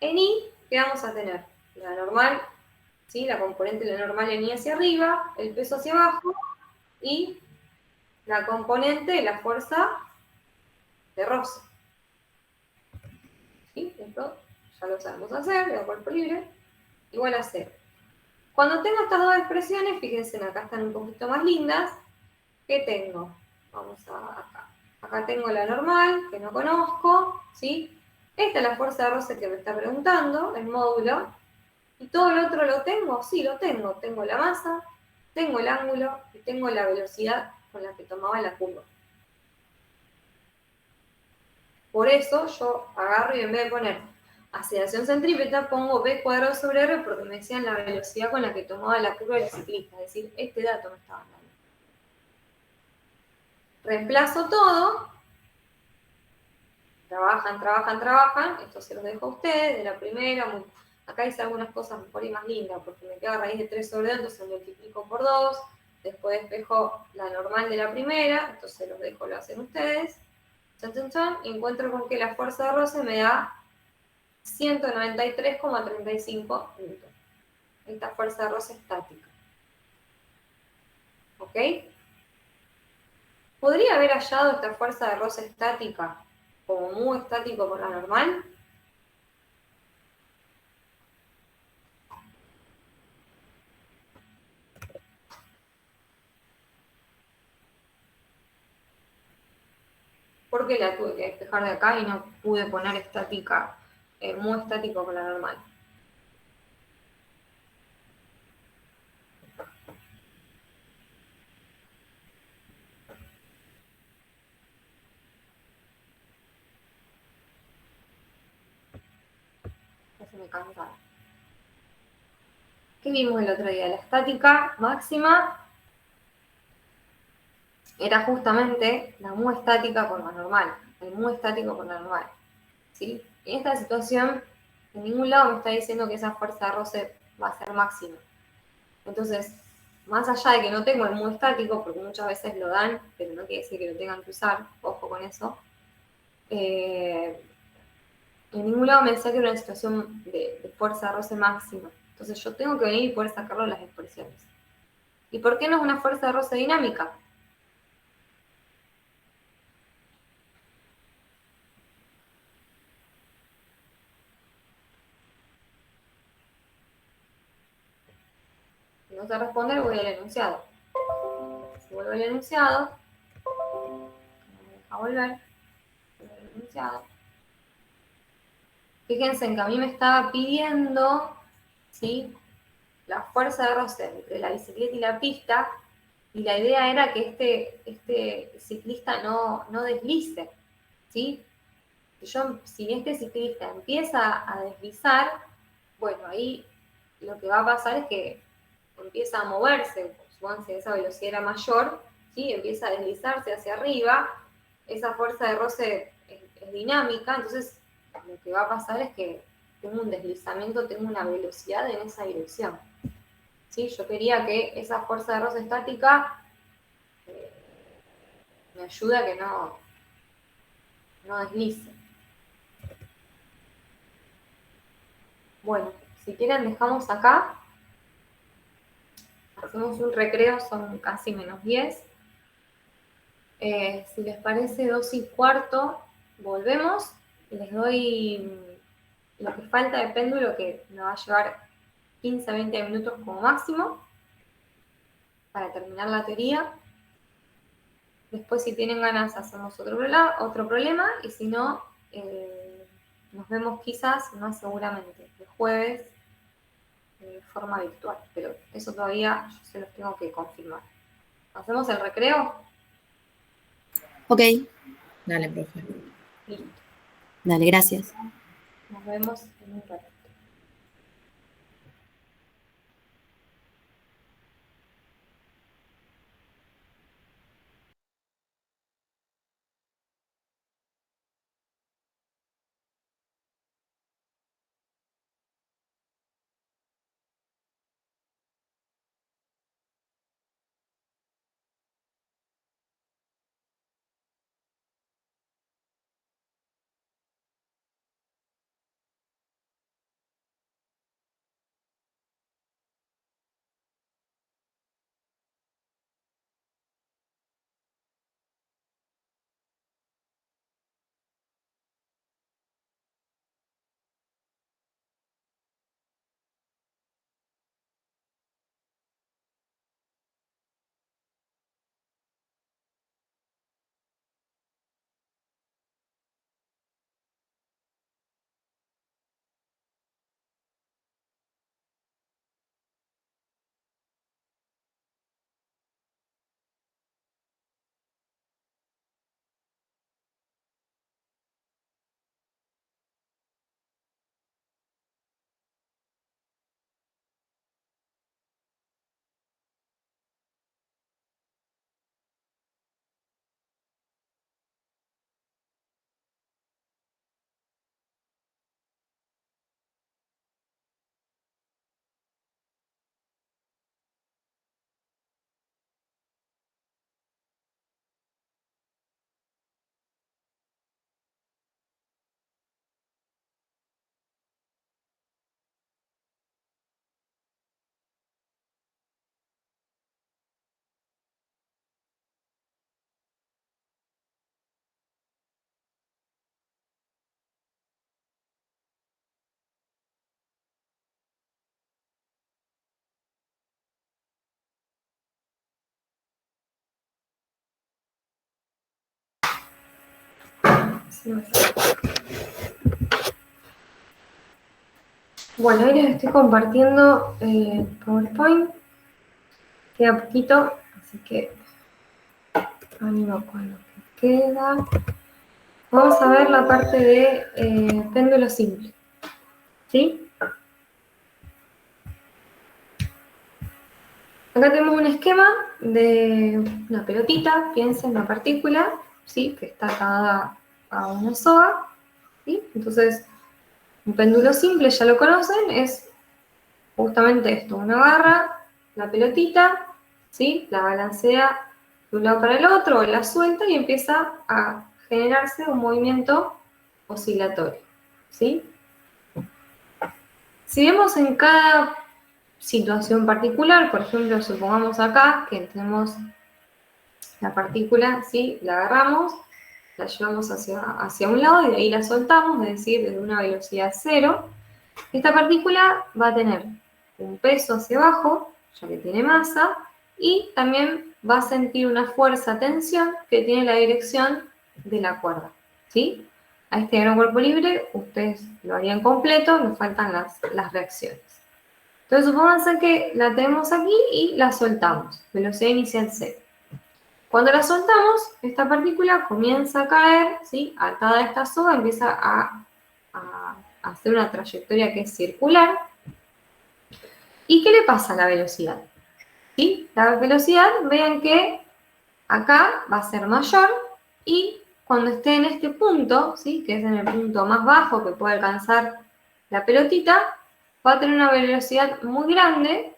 En Y, ¿qué vamos a tener? La normal, ¿sí? La componente de la normal en Y hacia arriba, el peso hacia abajo, y la componente de la fuerza de roce. ¿Sí? Esto ya lo sabemos hacer, de cuerpo libre, igual a 0. Cuando tengo estas dos expresiones, fíjense, acá están un poquito más lindas. ¿Qué tengo? Vamos a acá. Acá tengo la normal, que no conozco, ¿sí? Esta es la fuerza de roce que me está preguntando, el módulo. ¿Y todo el otro lo tengo? Sí, lo tengo. Tengo la masa, tengo el ángulo y tengo la velocidad con la que tomaba la curva. Por eso yo agarro y en vez de poner aceleración centrípeta, pongo b cuadrado sobre r porque me decían la velocidad con la que tomaba la curva del ciclista. Es decir, este dato me estaban dando. Reemplazo todo. Trabajan. Esto se los dejo a ustedes de la primera. Acá hice algunas cosas mejor y más lindas porque me queda raíz de 3 sobre 2, entonces multiplico por 2. Después despejo la normal de la primera, entonces los dejo, lo hacen ustedes. Y encuentro con que la fuerza de roce me da 193,35 newton. Esta fuerza de roce estática. ¿Ok? ¿Podría haber hallado esta fuerza de roce estática como muy estático por la normal? Porque la tuve que despejar de acá y no pude poner estática, muy estático con la normal. Ya se me cansaba. ¿Qué vimos el otro día? La estática máxima era justamente la mu estática por la normal, el mu estático por la normal. ¿Sí? En esta situación, en ningún lado me está diciendo que esa fuerza de roce va a ser máxima. Entonces, más allá de que no tengo el mu estático, porque muchas veces lo dan, pero no quiere decir que lo tengan que usar, ojo con eso, en ningún lado me decía que era una situación de fuerza de roce máxima. Entonces yo tengo que venir y poder sacarlo de las expresiones. ¿Y por qué no es una fuerza de roce dinámica? Si no sé responder, voy al enunciado. Si vuelvo al enunciado, no me deja volver, vuelvo al enunciado. Fíjense en que a mí me estaba pidiendo, ¿sí?, la fuerza de roce entre la bicicleta y la pista, y la idea era que este ciclista no deslice, ¿sí? Si este ciclista empieza a deslizar, bueno, ahí lo que va a pasar es que empieza a moverse, supongan que esa velocidad era mayor, ¿sí? Empieza a deslizarse hacia arriba, esa fuerza de roce es dinámica, entonces lo que va a pasar es que tengo un deslizamiento, tengo una velocidad en esa dirección. ¿Sí? Yo quería que esa fuerza de roce estática me ayude a que no deslice. Bueno, si quieren dejamos acá. Hacemos un recreo, son casi -10. Si les parece 2:15, volvemos. Les doy lo que falta de péndulo, que me va a llevar 15 a 20 minutos como máximo para terminar la teoría. Después, si tienen ganas, hacemos otro problema, y si no, nos vemos quizás, más seguramente, el jueves de forma virtual, pero eso todavía yo se los tengo que confirmar. ¿Hacemos el recreo? Ok, Dale, profe. Listo. dale, gracias. Nos vemos en un rato. Así me sale. Bueno, ahí les estoy compartiendo PowerPoint. Queda poquito, así que ánimo con lo que queda. Vamos a ver la parte de péndulo simple. ¿Sí? Acá tenemos un esquema de una pelotita, piensen, una partícula, ¿sí? Que está atada a una soga. ¿Sí? Entonces, un péndulo simple, ya lo conocen, es justamente esto. Uno agarra la pelotita, ¿sí? La balancea de un lado para el otro, o la suelta y empieza a generarse un movimiento oscilatorio. ¿Sí? Si vemos en cada situación particular, por ejemplo, supongamos acá que tenemos la partícula, ¿sí? La agarramos, la llevamos hacia un lado y de ahí la soltamos, es decir, desde una velocidad cero. Esta partícula va a tener un peso hacia abajo, ya que tiene masa, y también va a sentir una fuerza-tensión que tiene la dirección de la cuerda, ¿sí? A este gran cuerpo libre ustedes lo harían completo, nos faltan las reacciones. Entonces supónganse que la tenemos aquí y la soltamos, velocidad inicial 0. Cuando la soltamos, esta partícula comienza a caer, ¿sí? Atada a esta soga, empieza a hacer una trayectoria que es circular. ¿Y qué le pasa a la velocidad? ¿Sí? La velocidad, vean que acá va a ser mayor y cuando esté en este punto, ¿sí? Que es en el punto más bajo que puede alcanzar la pelotita, va a tener una velocidad muy grande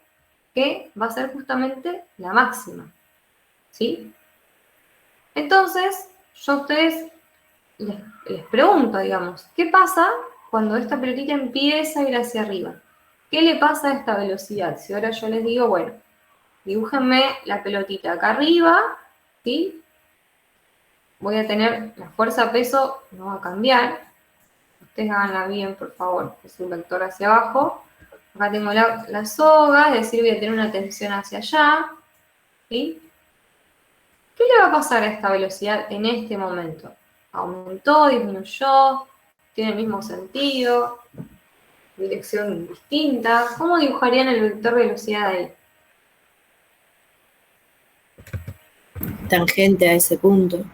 que va a ser justamente la máxima. ¿Sí? Entonces, yo a ustedes les pregunto, digamos, ¿qué pasa cuando esta pelotita empieza a ir hacia arriba? ¿Qué le pasa a esta velocidad? Si ahora yo les digo, bueno, dibújenme la pelotita acá arriba, ¿sí? Voy a tener la fuerza-peso, no va a cambiar. Ustedes háganla bien, por favor, es un vector hacia abajo. Acá tengo la soga, es decir, voy a tener una tensión hacia allá, ¿sí? ¿Qué le va a pasar a esta velocidad en este momento? ¿Aumentó, disminuyó, tiene el mismo sentido, dirección distinta? ¿Cómo dibujarían el vector velocidad ahí? Tangente a ese punto.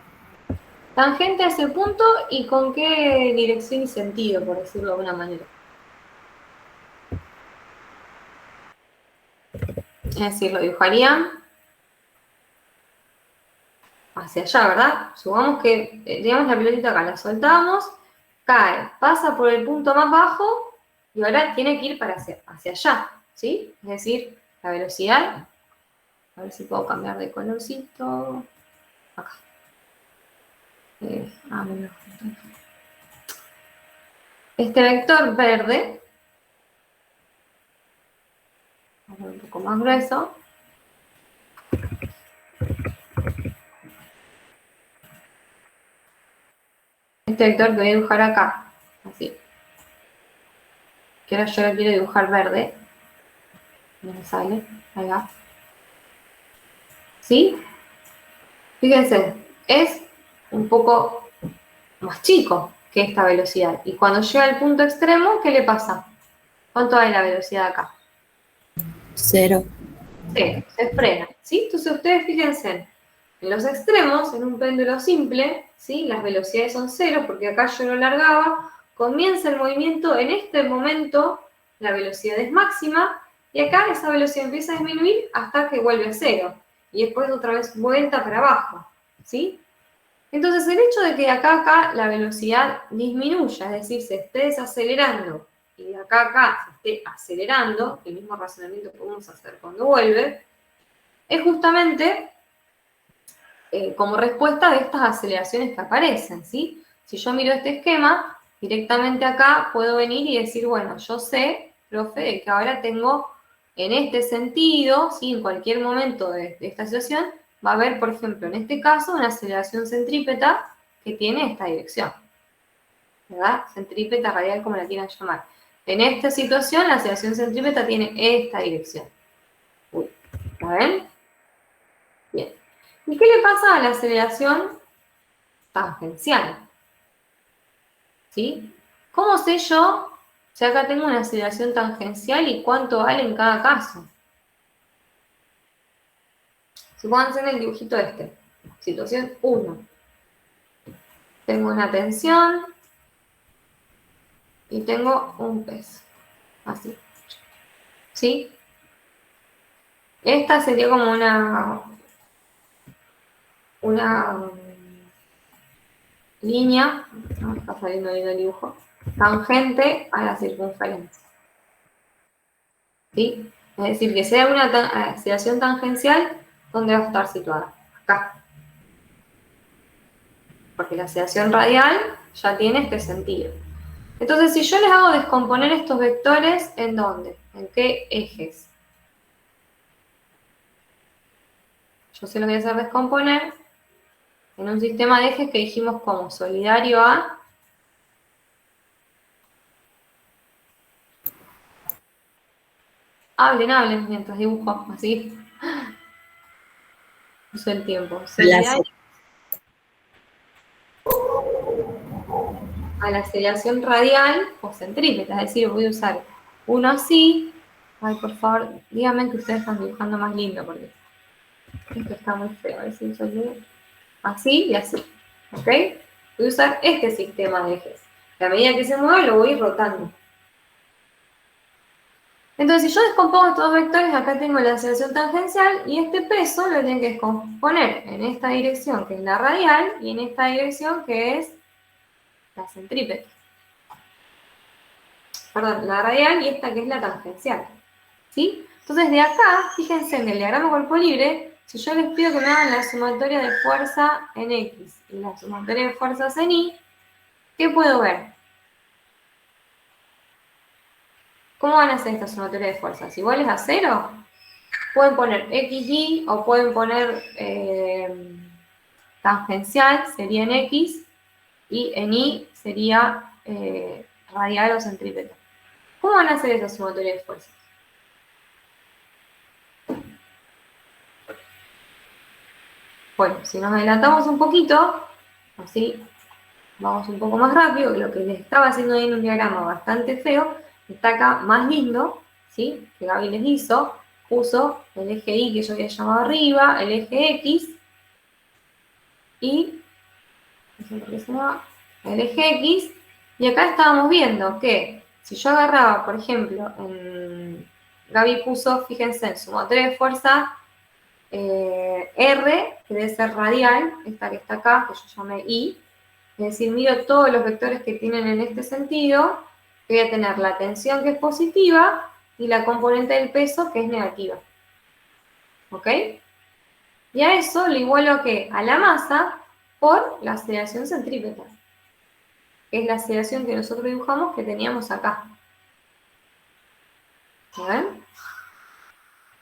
Tangente a ese punto y con qué dirección y sentido, por decirlo de alguna manera. Es decir, lo dibujarían hacia allá, ¿verdad? Supongamos que digamos la pelotita acá, la soltamos, cae, pasa por el punto más bajo y ahora tiene que ir hacia allá, ¿sí? Es decir, la velocidad, a ver si puedo cambiar de colorcito, acá. Mira. Este vector verde, vamos a ver un poco más grueso, este vector que voy a dibujar acá, así. Que ahora yo lo quiero dibujar verde. No me sale, ahí va. ¿Sí? Fíjense, es un poco más chico que esta velocidad. Y cuando llega al punto extremo, ¿qué le pasa? ¿Cuánto hay la velocidad acá? 0. Se frena, ¿sí? Entonces ustedes fíjense, en los extremos, en un péndulo simple, ¿sí? Las velocidades son 0, porque acá yo lo largaba, comienza el movimiento, en este momento la velocidad es máxima, y acá esa velocidad empieza a disminuir hasta que vuelve a 0, y después otra vez vuelta para abajo, ¿sí? Entonces el hecho de que acá la velocidad disminuya, es decir, se esté desacelerando, y de acá a acá se esté acelerando, el mismo razonamiento que podemos hacer cuando vuelve, es justamente como respuesta de estas aceleraciones que aparecen, ¿sí? Si yo miro este esquema, directamente acá puedo venir y decir, bueno, yo sé, profe, que ahora tengo en este sentido, ¿sí? En cualquier momento de esta situación, va a haber, por ejemplo, en este caso, una aceleración centrípeta que tiene esta dirección, ¿verdad? Centrípeta radial, como la quieran llamar. En esta situación, la aceleración centrípeta tiene esta dirección. Uy, ¿la ven? Bien. ¿Y qué le pasa a la aceleración tangencial? ¿sí? ¿Cómo sé yo si acá tengo una aceleración tangencial y cuánto vale en cada caso? Supónganse en el dibujito este. Situación 1. Tengo una tensión y tengo un peso. Así. ¿Sí? Esta sería como una línea, no está saliendo ahí el dibujo, tangente a la circunferencia. ¿Sí? Es decir, que sea una aceleración tangencial, ¿dónde va a estar situada? Acá. Porque la aceleración radial ya tiene este sentido. Entonces, si yo les hago descomponer estos vectores, ¿en dónde? ¿En qué ejes? Yo se los voy a hacer descomponer en un sistema de ejes que dijimos como solidario a hablen mientras dibujo, así uso el tiempo. Solidario a la aceleración radial o centrípeta, es decir, voy a usar uno así. Ay, por favor, díganme que ustedes están dibujando más lindo, porque esto está muy feo. A ver si uso bien. Así y así, ¿ok? Voy a usar este sistema de ejes. A medida que se mueva, lo voy a ir rotando. Entonces, si yo descompongo estos dos vectores, acá tengo la aceleración tangencial y este peso lo tengo que descomponer en esta dirección, que es la radial, y en esta dirección, que es la centrípeta. Perdón, la radial y esta que es la tangencial. ¿Sí? Entonces, de acá, fíjense en el diagrama cuerpo libre, si yo les pido que me hagan la sumatoria de fuerza en X y la sumatoria de fuerzas en Y, ¿qué puedo ver? ¿Cómo van a hacer esta sumatoria de fuerzas? ¿Iguales a 0? Pueden poner XY o pueden poner tangencial, sería en X, y en Y sería radial o centrípeta. ¿Cómo van a hacer esa sumatoria de fuerzas? Bueno, si nos adelantamos un poquito, así vamos un poco más rápido, lo que les estaba haciendo ahí en un diagrama bastante feo, está acá más lindo, ¿sí? Que Gaby les hizo, puso el eje Y que yo había llamado arriba, el eje X, y el eje X, y acá estábamos viendo que si yo agarraba, por ejemplo, Gaby puso, fíjense, en sumatoria de fuerza R, que debe ser radial, esta que está acá, que yo llamé Y, es decir, miro todos los vectores que tienen en este sentido, voy a tener la tensión que es positiva y la componente del peso que es negativa. ¿Ok? Y a eso le igualo a ¿qué? A la masa por la aceleración centrípeta, que es la aceleración que nosotros dibujamos que teníamos acá. ¿Ven?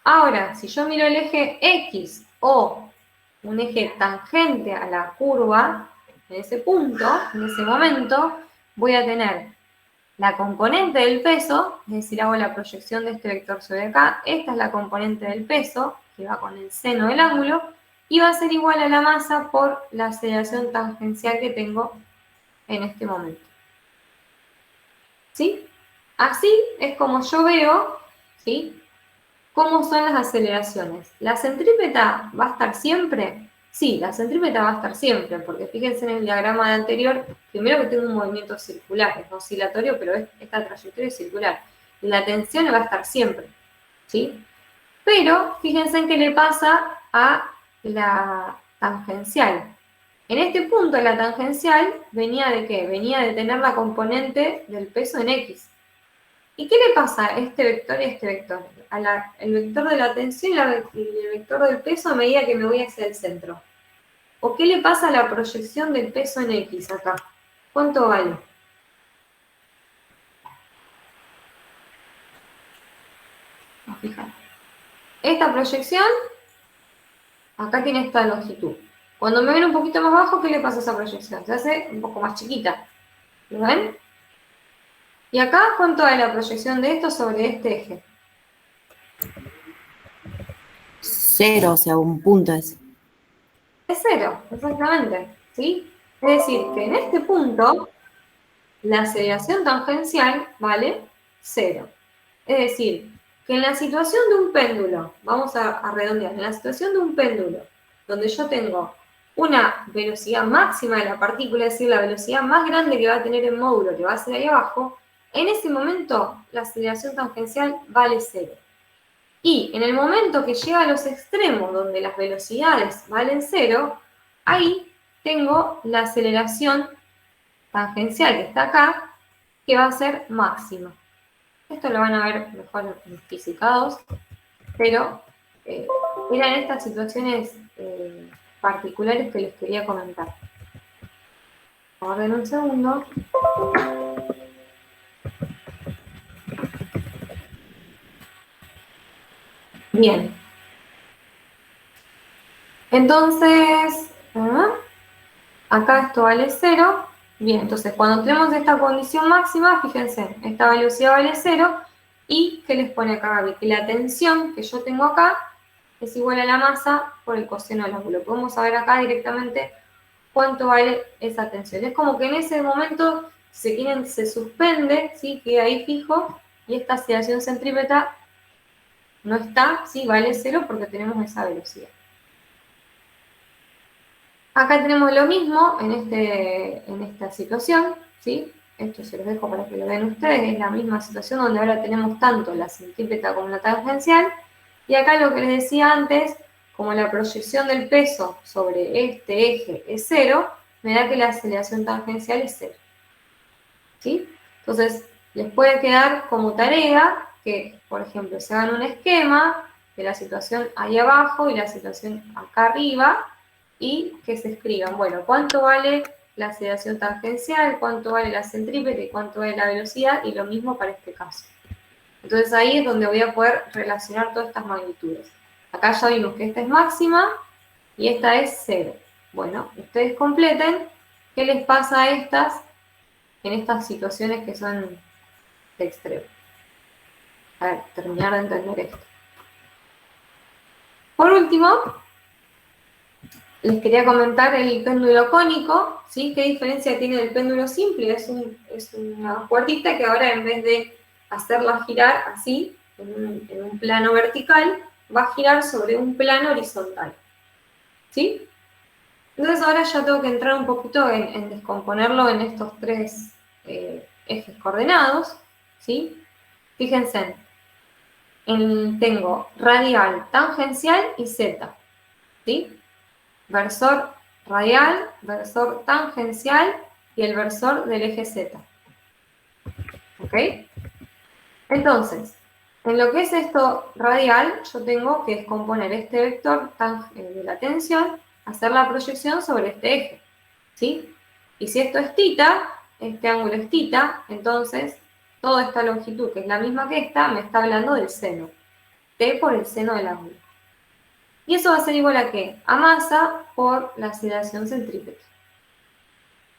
Ahora, si yo miro el eje X o un eje tangente a la curva, en ese punto, en ese momento, voy a tener la componente del peso, es decir, hago la proyección de este vector sobre acá, esta es la componente del peso, que va con el seno del ángulo, y va a ser igual a la masa por la aceleración tangencial que tengo en este momento. ¿Sí? Así es como yo veo, ¿sí? ¿Cómo son las aceleraciones? ¿La centrípeta va a estar siempre? Sí, la centrípeta va a estar siempre, porque fíjense en el diagrama de anterior, primero que tengo un movimiento circular, es oscilatorio, pero esta trayectoria es circular. Y la tensión va a estar siempre, ¿sí? Pero fíjense en qué le pasa a la tangencial. En este punto la tangencial venía de ¿qué? Venía de tener la componente del peso en X. ¿Y qué le pasa a este vector y a este vector? El vector de la tensión y el vector del peso a medida que me voy hacia el centro. ¿O qué le pasa a la proyección del peso en X acá? ¿Cuánto vale? Vamos a fijar. Esta proyección, acá tiene esta longitud. Cuando me ven un poquito más bajo, ¿qué le pasa a esa proyección? Se hace un poco más chiquita. ¿Lo ven? Y acá, ¿cuánto es la proyección de esto sobre este eje? 0, o sea, un punto es. Es 0, exactamente, ¿sí? Es decir, que en este punto, la aceleración tangencial vale 0. Es decir, que en la situación de un péndulo, vamos a redondear, en la situación de un péndulo, donde yo tengo una velocidad máxima de la partícula, es decir, la velocidad más grande que va a tener el módulo, que va a ser ahí abajo, en ese momento la aceleración tangencial vale 0. Y en el momento que llega a los extremos, donde las velocidades valen 0, ahí tengo la aceleración tangencial que está acá, que va a ser máxima. Esto lo van a ver mejor en fisicados, pero eran estas situaciones particulares que les quería comentar. Aguarden un segundo. Bien. Entonces, acá esto vale 0. Bien, entonces cuando tenemos esta condición máxima, fíjense, esta velocidad vale 0. ¿Y qué les pone acá, Gaby? Que la tensión que yo tengo acá es igual a la masa por el coseno del ángulo. Podemos saber acá directamente cuánto vale esa tensión. Es como que en ese momento, si quieren, se suspende, ¿sí? Queda ahí fijo, y esta aceleración centrípeta no está, ¿sí? Vale 0 porque tenemos esa velocidad. Acá tenemos lo mismo en esta situación, ¿sí? Esto se los dejo para que lo vean ustedes, es la misma situación donde ahora tenemos tanto la centrípeta como la tangencial. Y acá lo que les decía antes, como la proyección del peso sobre este eje es 0, me da que la aceleración tangencial es 0. ¿Sí? Entonces, les puede quedar como tarea que, por ejemplo, se hagan un esquema de la situación ahí abajo y la situación acá arriba, y que se escriban, bueno, cuánto vale la aceleración tangencial, cuánto vale la centrípeta y cuánto vale la velocidad, y lo mismo para este caso. Entonces ahí es donde voy a poder relacionar todas estas magnitudes. Acá ya vimos que esta es máxima y esta es 0. Bueno, ustedes completen qué les pasa a estas en estas situaciones que son de extremo. A ver, terminar de entender esto. Por último, les quería comentar el péndulo cónico, ¿sí? ¿Qué diferencia tiene del péndulo simple? Es una cuerdita que ahora, en vez de hacerla girar así, en un plano vertical, va a girar sobre un plano horizontal. ¿Sí? Entonces ahora ya tengo que entrar un poquito en descomponerlo en estos tres ejes coordenados. ¿Sí? Fíjense, tengo radial, tangencial y z. ¿Sí? Versor radial, versor tangencial y el versor del eje Z. ¿Ok? Entonces, en lo que es esto radial, yo tengo que descomponer este vector de la tensión, hacer la proyección sobre este eje. ¿Sí? Y si esto es θ, este ángulo es θ, entonces toda esta longitud, que es la misma que esta, me está hablando del seno. T por el seno del ángulo. Y eso va a ser igual a ¿qué? A masa por la aceleración centrípeta.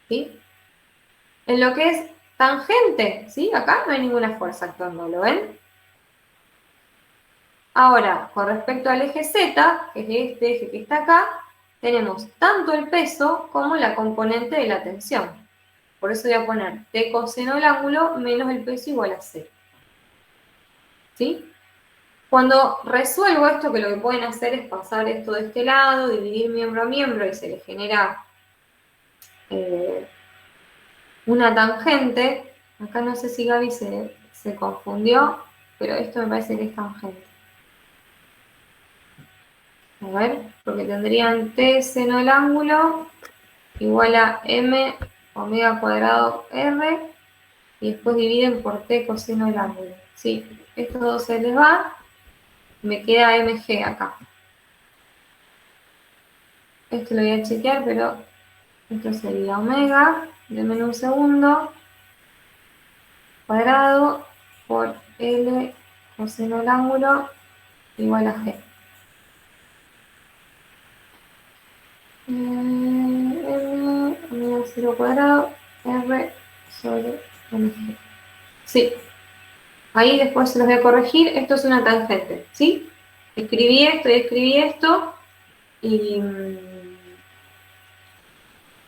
¿Sí? En lo que es tangente, ¿sí? Acá no hay ninguna fuerza actuando, ¿lo ven? Ahora, con respecto al eje Z, que es este eje que está acá, tenemos tanto el peso como la componente de la tensión. Por eso voy a poner T coseno del ángulo menos el peso igual a 0. ¿Sí? Cuando resuelvo esto, que lo que pueden hacer es pasar esto de este lado, dividir miembro a miembro y se le genera una tangente. Acá no sé si Gaby se confundió, pero esto me parece que es tangente. A ver, porque tendrían T seno del ángulo igual a M omega cuadrado R y después dividen por T coseno del ángulo. Sí, estos dos se les va. Me queda mg acá. Esto lo voy a chequear, pero esto sería omega, denme un segundo, cuadrado por L coseno del ángulo igual a G. M, omega 0 cuadrado, R sobre mg. Sí. Ahí después se los voy a corregir. Esto es una tangente, ¿sí? Escribí esto y escribí esto. Y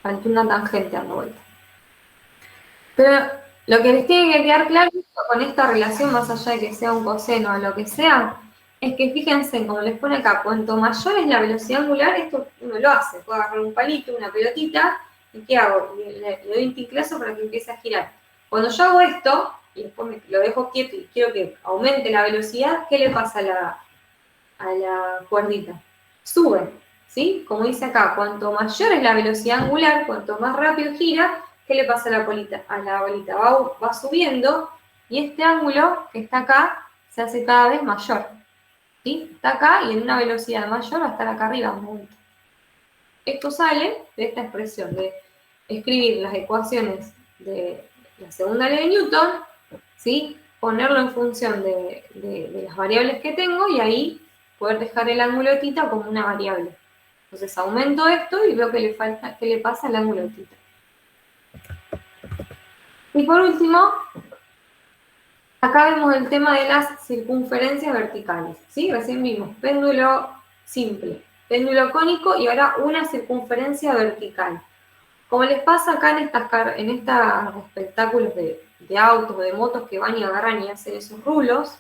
faltó una tangente dando vuelta. Pero lo que les tiene que quedar claro con esta relación, más allá de que sea un coseno o lo que sea, es que fíjense, como les pone acá, cuanto mayor es la velocidad angular, esto uno lo hace. Puedo agarrar un palito, una pelotita, ¿y qué hago? Le doy un ticlazo para que empiece a girar. Cuando yo hago esto, y después lo dejo quieto y quiero que aumente la velocidad, ¿qué le pasa a la cuerdita? Sube, ¿sí? Como dice acá, cuanto mayor es la velocidad angular, cuanto más rápido gira, ¿qué le pasa a la bolita? Va subiendo y este ángulo que está acá se hace cada vez mayor. ¿Sí? Está acá y en una velocidad mayor va a estar acá arriba un momento. Esto sale de esta expresión, de escribir las ecuaciones de la segunda ley de Newton, ¿sí? Ponerlo en función de las variables que tengo y ahí poder dejar el ángulo de θ como una variable. Entonces aumento esto y veo que le pasa al ángulo de θ. Y por último, acá vemos el tema de las circunferencias verticales, ¿sí? Recién vimos péndulo simple, péndulo cónico y ahora una circunferencia vertical. Como les pasa acá en estos espectáculos de autos o de motos que van y agarran y hacen esos rulos,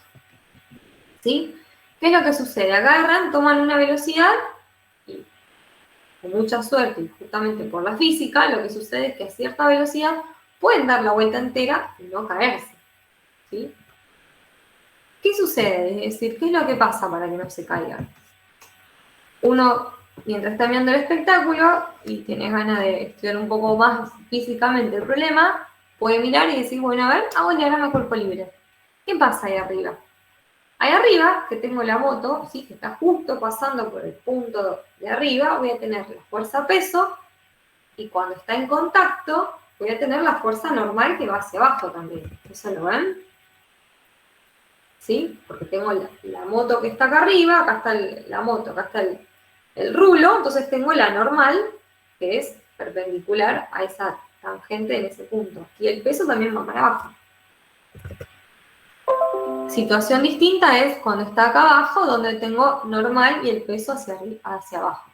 ¿sí? ¿Qué es lo que sucede? Agarran, toman una velocidad y con mucha suerte y justamente por la física, lo que sucede es que a cierta velocidad pueden dar la vuelta entera y no caerse. ¿Sí? ¿Qué sucede? Es decir, ¿qué es lo que pasa para que no se caigan? Uno, mientras está viendo el espectáculo y tiene ganas de estudiar un poco más físicamente el problema, puede mirar y decir, bueno, a ver, hago el diagrama cuerpo libre. ¿Qué pasa ahí arriba? Ahí arriba, que tengo la moto, ¿sí? Que está justo pasando por el punto de arriba, voy a tener la fuerza peso y cuando está en contacto, voy a tener la fuerza normal que va hacia abajo también. ¿Eso lo ven? ¿Sí? Porque tengo la moto que está acá arriba, acá está la moto, acá está el rulo, entonces tengo la normal, que es perpendicular a esa tangente en ese punto. Y el peso también va para abajo. Situación distinta es cuando está acá abajo, donde tengo normal y el peso hacia abajo.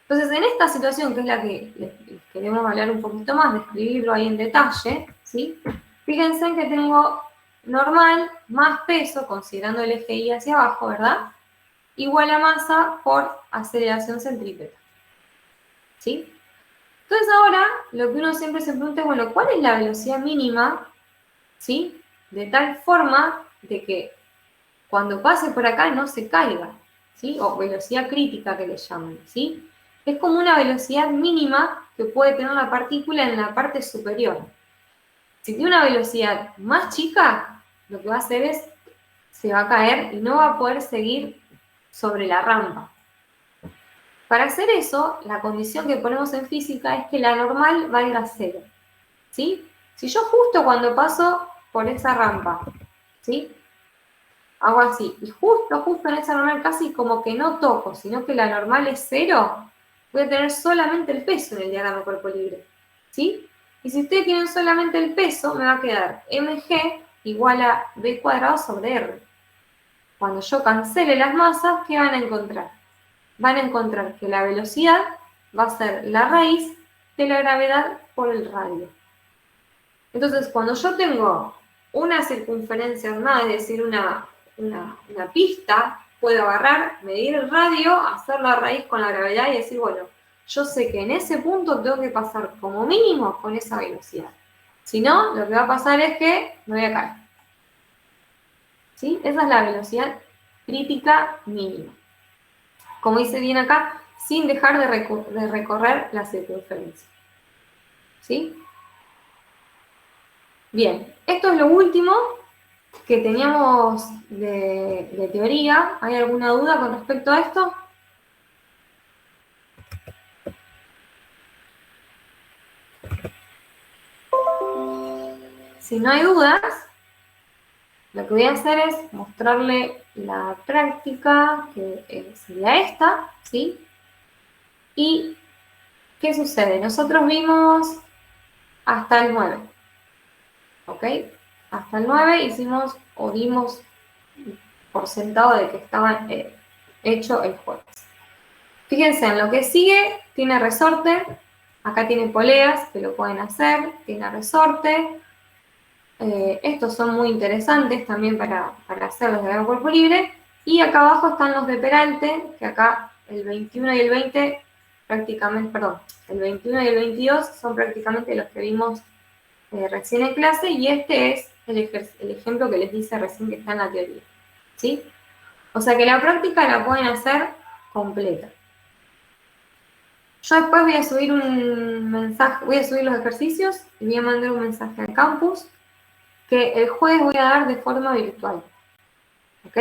Entonces, en esta situación, que es la que les queremos hablar un poquito más, describirlo ahí en detalle, ¿sí? Fíjense que tengo normal más peso, considerando el eje Y hacia abajo, ¿verdad? Igual a masa por aceleración centrípeta. ¿Sí? Entonces ahora, lo que uno siempre se pregunta es, bueno, ¿cuál es la velocidad mínima? ¿Sí? De tal forma de que cuando pase por acá no se caiga, ¿sí? O velocidad crítica que le llaman, ¿sí? Es como una velocidad mínima que puede tener la partícula en la parte superior. Si tiene una velocidad más chica, lo que va a hacer es, se va a caer y no va a poder seguir sobre la rampa. Para hacer eso, la condición que ponemos en física es que la normal valga 0, ¿sí? Si yo justo cuando paso por esa rampa, ¿sí? Hago así, y justo en esa normal casi como que no toco, sino que la normal es 0, voy a tener solamente el peso en el diagrama cuerpo libre, ¿sí? Y si ustedes tienen solamente el peso, me va a quedar mg igual a b cuadrado sobre r. Cuando yo cancele las masas, ¿qué van a encontrar? Van a encontrar que la velocidad va a ser la raíz de la gravedad por el radio. Entonces, cuando yo tengo una circunferencia ordenada, es decir, una pista, puedo agarrar, medir el radio, hacer la raíz con la gravedad y decir, bueno, yo sé que en ese punto tengo que pasar como mínimo con esa velocidad. Si no, lo que va a pasar es que me voy a caer. ¿Sí? Esa es la velocidad crítica mínima. Como dice bien acá, sin dejar de recorrer la circunferencia. ¿Sí? Bien, esto es lo último que teníamos de teoría. ¿Hay alguna duda con respecto a esto? Si no hay dudas, lo que voy a hacer es mostrarle la práctica, que sería esta, ¿sí? ¿Y qué sucede? Nosotros vimos hasta el 9, ¿ok? Hasta el 9 hicimos o dimos por sentado de que estaba hecho el jueves. Fíjense, en lo que sigue tiene resorte, Acá tiene poleas que lo pueden hacer, tiene resorte. Estos son muy interesantes también para hacerlos de gran cuerpo libre. Y acá abajo están los de peralte, que acá el 21 y el 20 prácticamente, perdón, el 21 y el 22 son prácticamente los que vimos recién en clase, y este es el ejemplo que les dice recién que está en la teoría, ¿sí? O sea que la práctica la pueden hacer completa. Yo después voy a subir un mensaje, voy a subir los ejercicios y voy a mandar un mensaje al campus que el jueves voy a dar de forma virtual, ¿ok?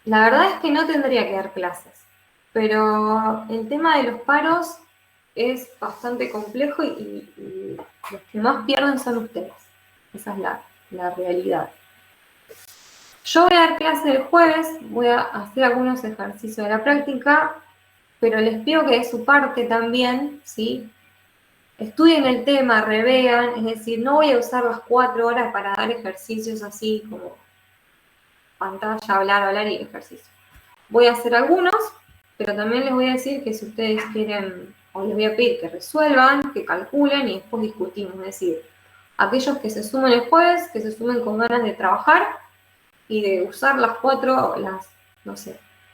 La verdad es que no tendría que dar clases, pero el tema de los paros es bastante complejo y los que más pierden son ustedes. Esa es la realidad. Yo voy a dar clase el jueves, voy a hacer algunos ejercicios de la práctica, pero les pido que de su parte también, ¿sí? Estudien el tema, revean, es decir, no voy a usar las 4 horas para dar ejercicios así como pantalla, hablar y ejercicio. Voy a hacer algunos, pero también les voy a decir que si ustedes quieren, o les voy a pedir que resuelvan, que calculen y después discutimos. Es decir, aquellos que se sumen el jueves, que se sumen con ganas de trabajar y de usar las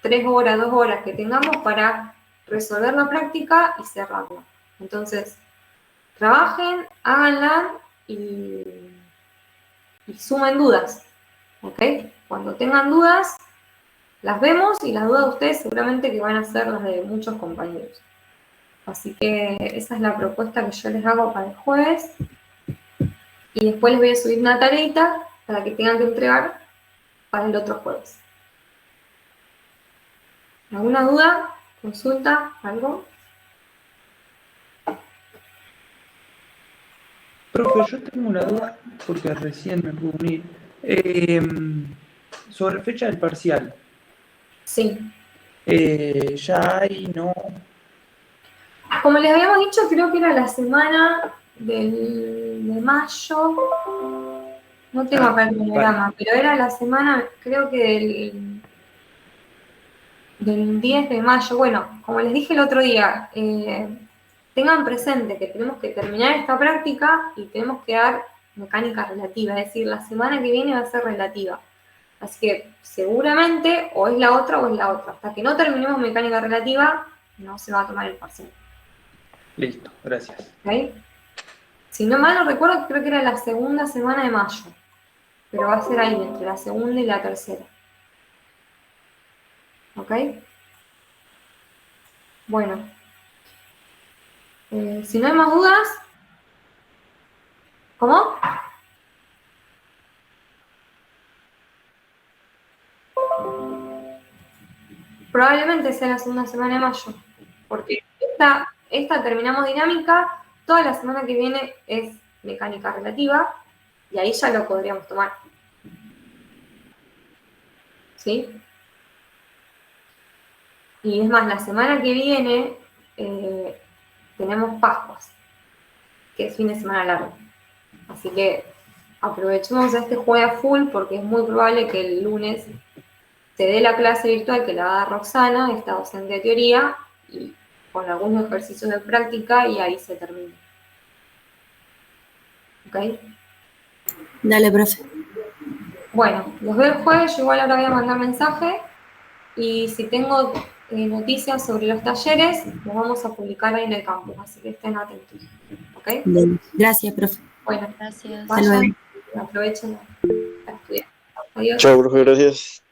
3 horas, 2 horas que tengamos para resolver la práctica y cerrarla. Entonces, trabajen, háganla y sumen dudas, ¿ok? Cuando tengan dudas, las vemos y las dudas de ustedes seguramente que van a ser las de muchos compañeros. Así que esa es la propuesta que yo les hago para el jueves. Y después les voy a subir una tareita para que tengan que entregar para el otro jueves. ¿Alguna duda? ¿Consulta? ¿Algo? Profe, yo tengo una duda porque recién me pude unir. Sobre fecha del parcial. Sí. Ya hay, no. Como les habíamos dicho, creo que era la semana de mayo. No tengo acá el programa, pero era la semana, creo que del 10 de mayo. Bueno, como les dije el otro día, tengan presente que tenemos que terminar esta práctica y tenemos que dar mecánica relativa, es decir, la semana que viene va a ser relativa. Así que seguramente o es la otra o es la otra. Hasta que no terminemos mecánica relativa, no se va a tomar el parcial. Listo, gracias. ¿Ok? Si no mal no recuerdo, creo que era la segunda semana de mayo. Pero va a ser ahí, entre la segunda y la tercera. ¿Ok? Bueno. Si no hay más dudas. ¿Cómo? Probablemente sea la segunda semana de mayo. Porque esta terminamos dinámica. Toda la semana que viene es mecánica relativa. Y ahí ya lo podríamos tomar. ¿Sí? Y es más, la semana que viene tenemos Pascuas, que es fin de semana largo. Así que aprovechemos este jueves a full porque es muy probable que el lunes se dé la clase virtual que la va a dar Roxana, esta docente de teoría, y con algunos ejercicios de práctica y ahí se termina. ¿Ok? Dale, profe. Bueno, los veo el jueves, yo igual ahora voy a mandar mensaje y si tengo noticias sobre los talleres, los vamos a publicar ahí en el campus, así que estén atentos. ¿Ok? Dale. Gracias, profe. Bueno, Gracias. Hasta luego. vayan, aprovechen a estudiar. Adiós. Chao, profe, gracias.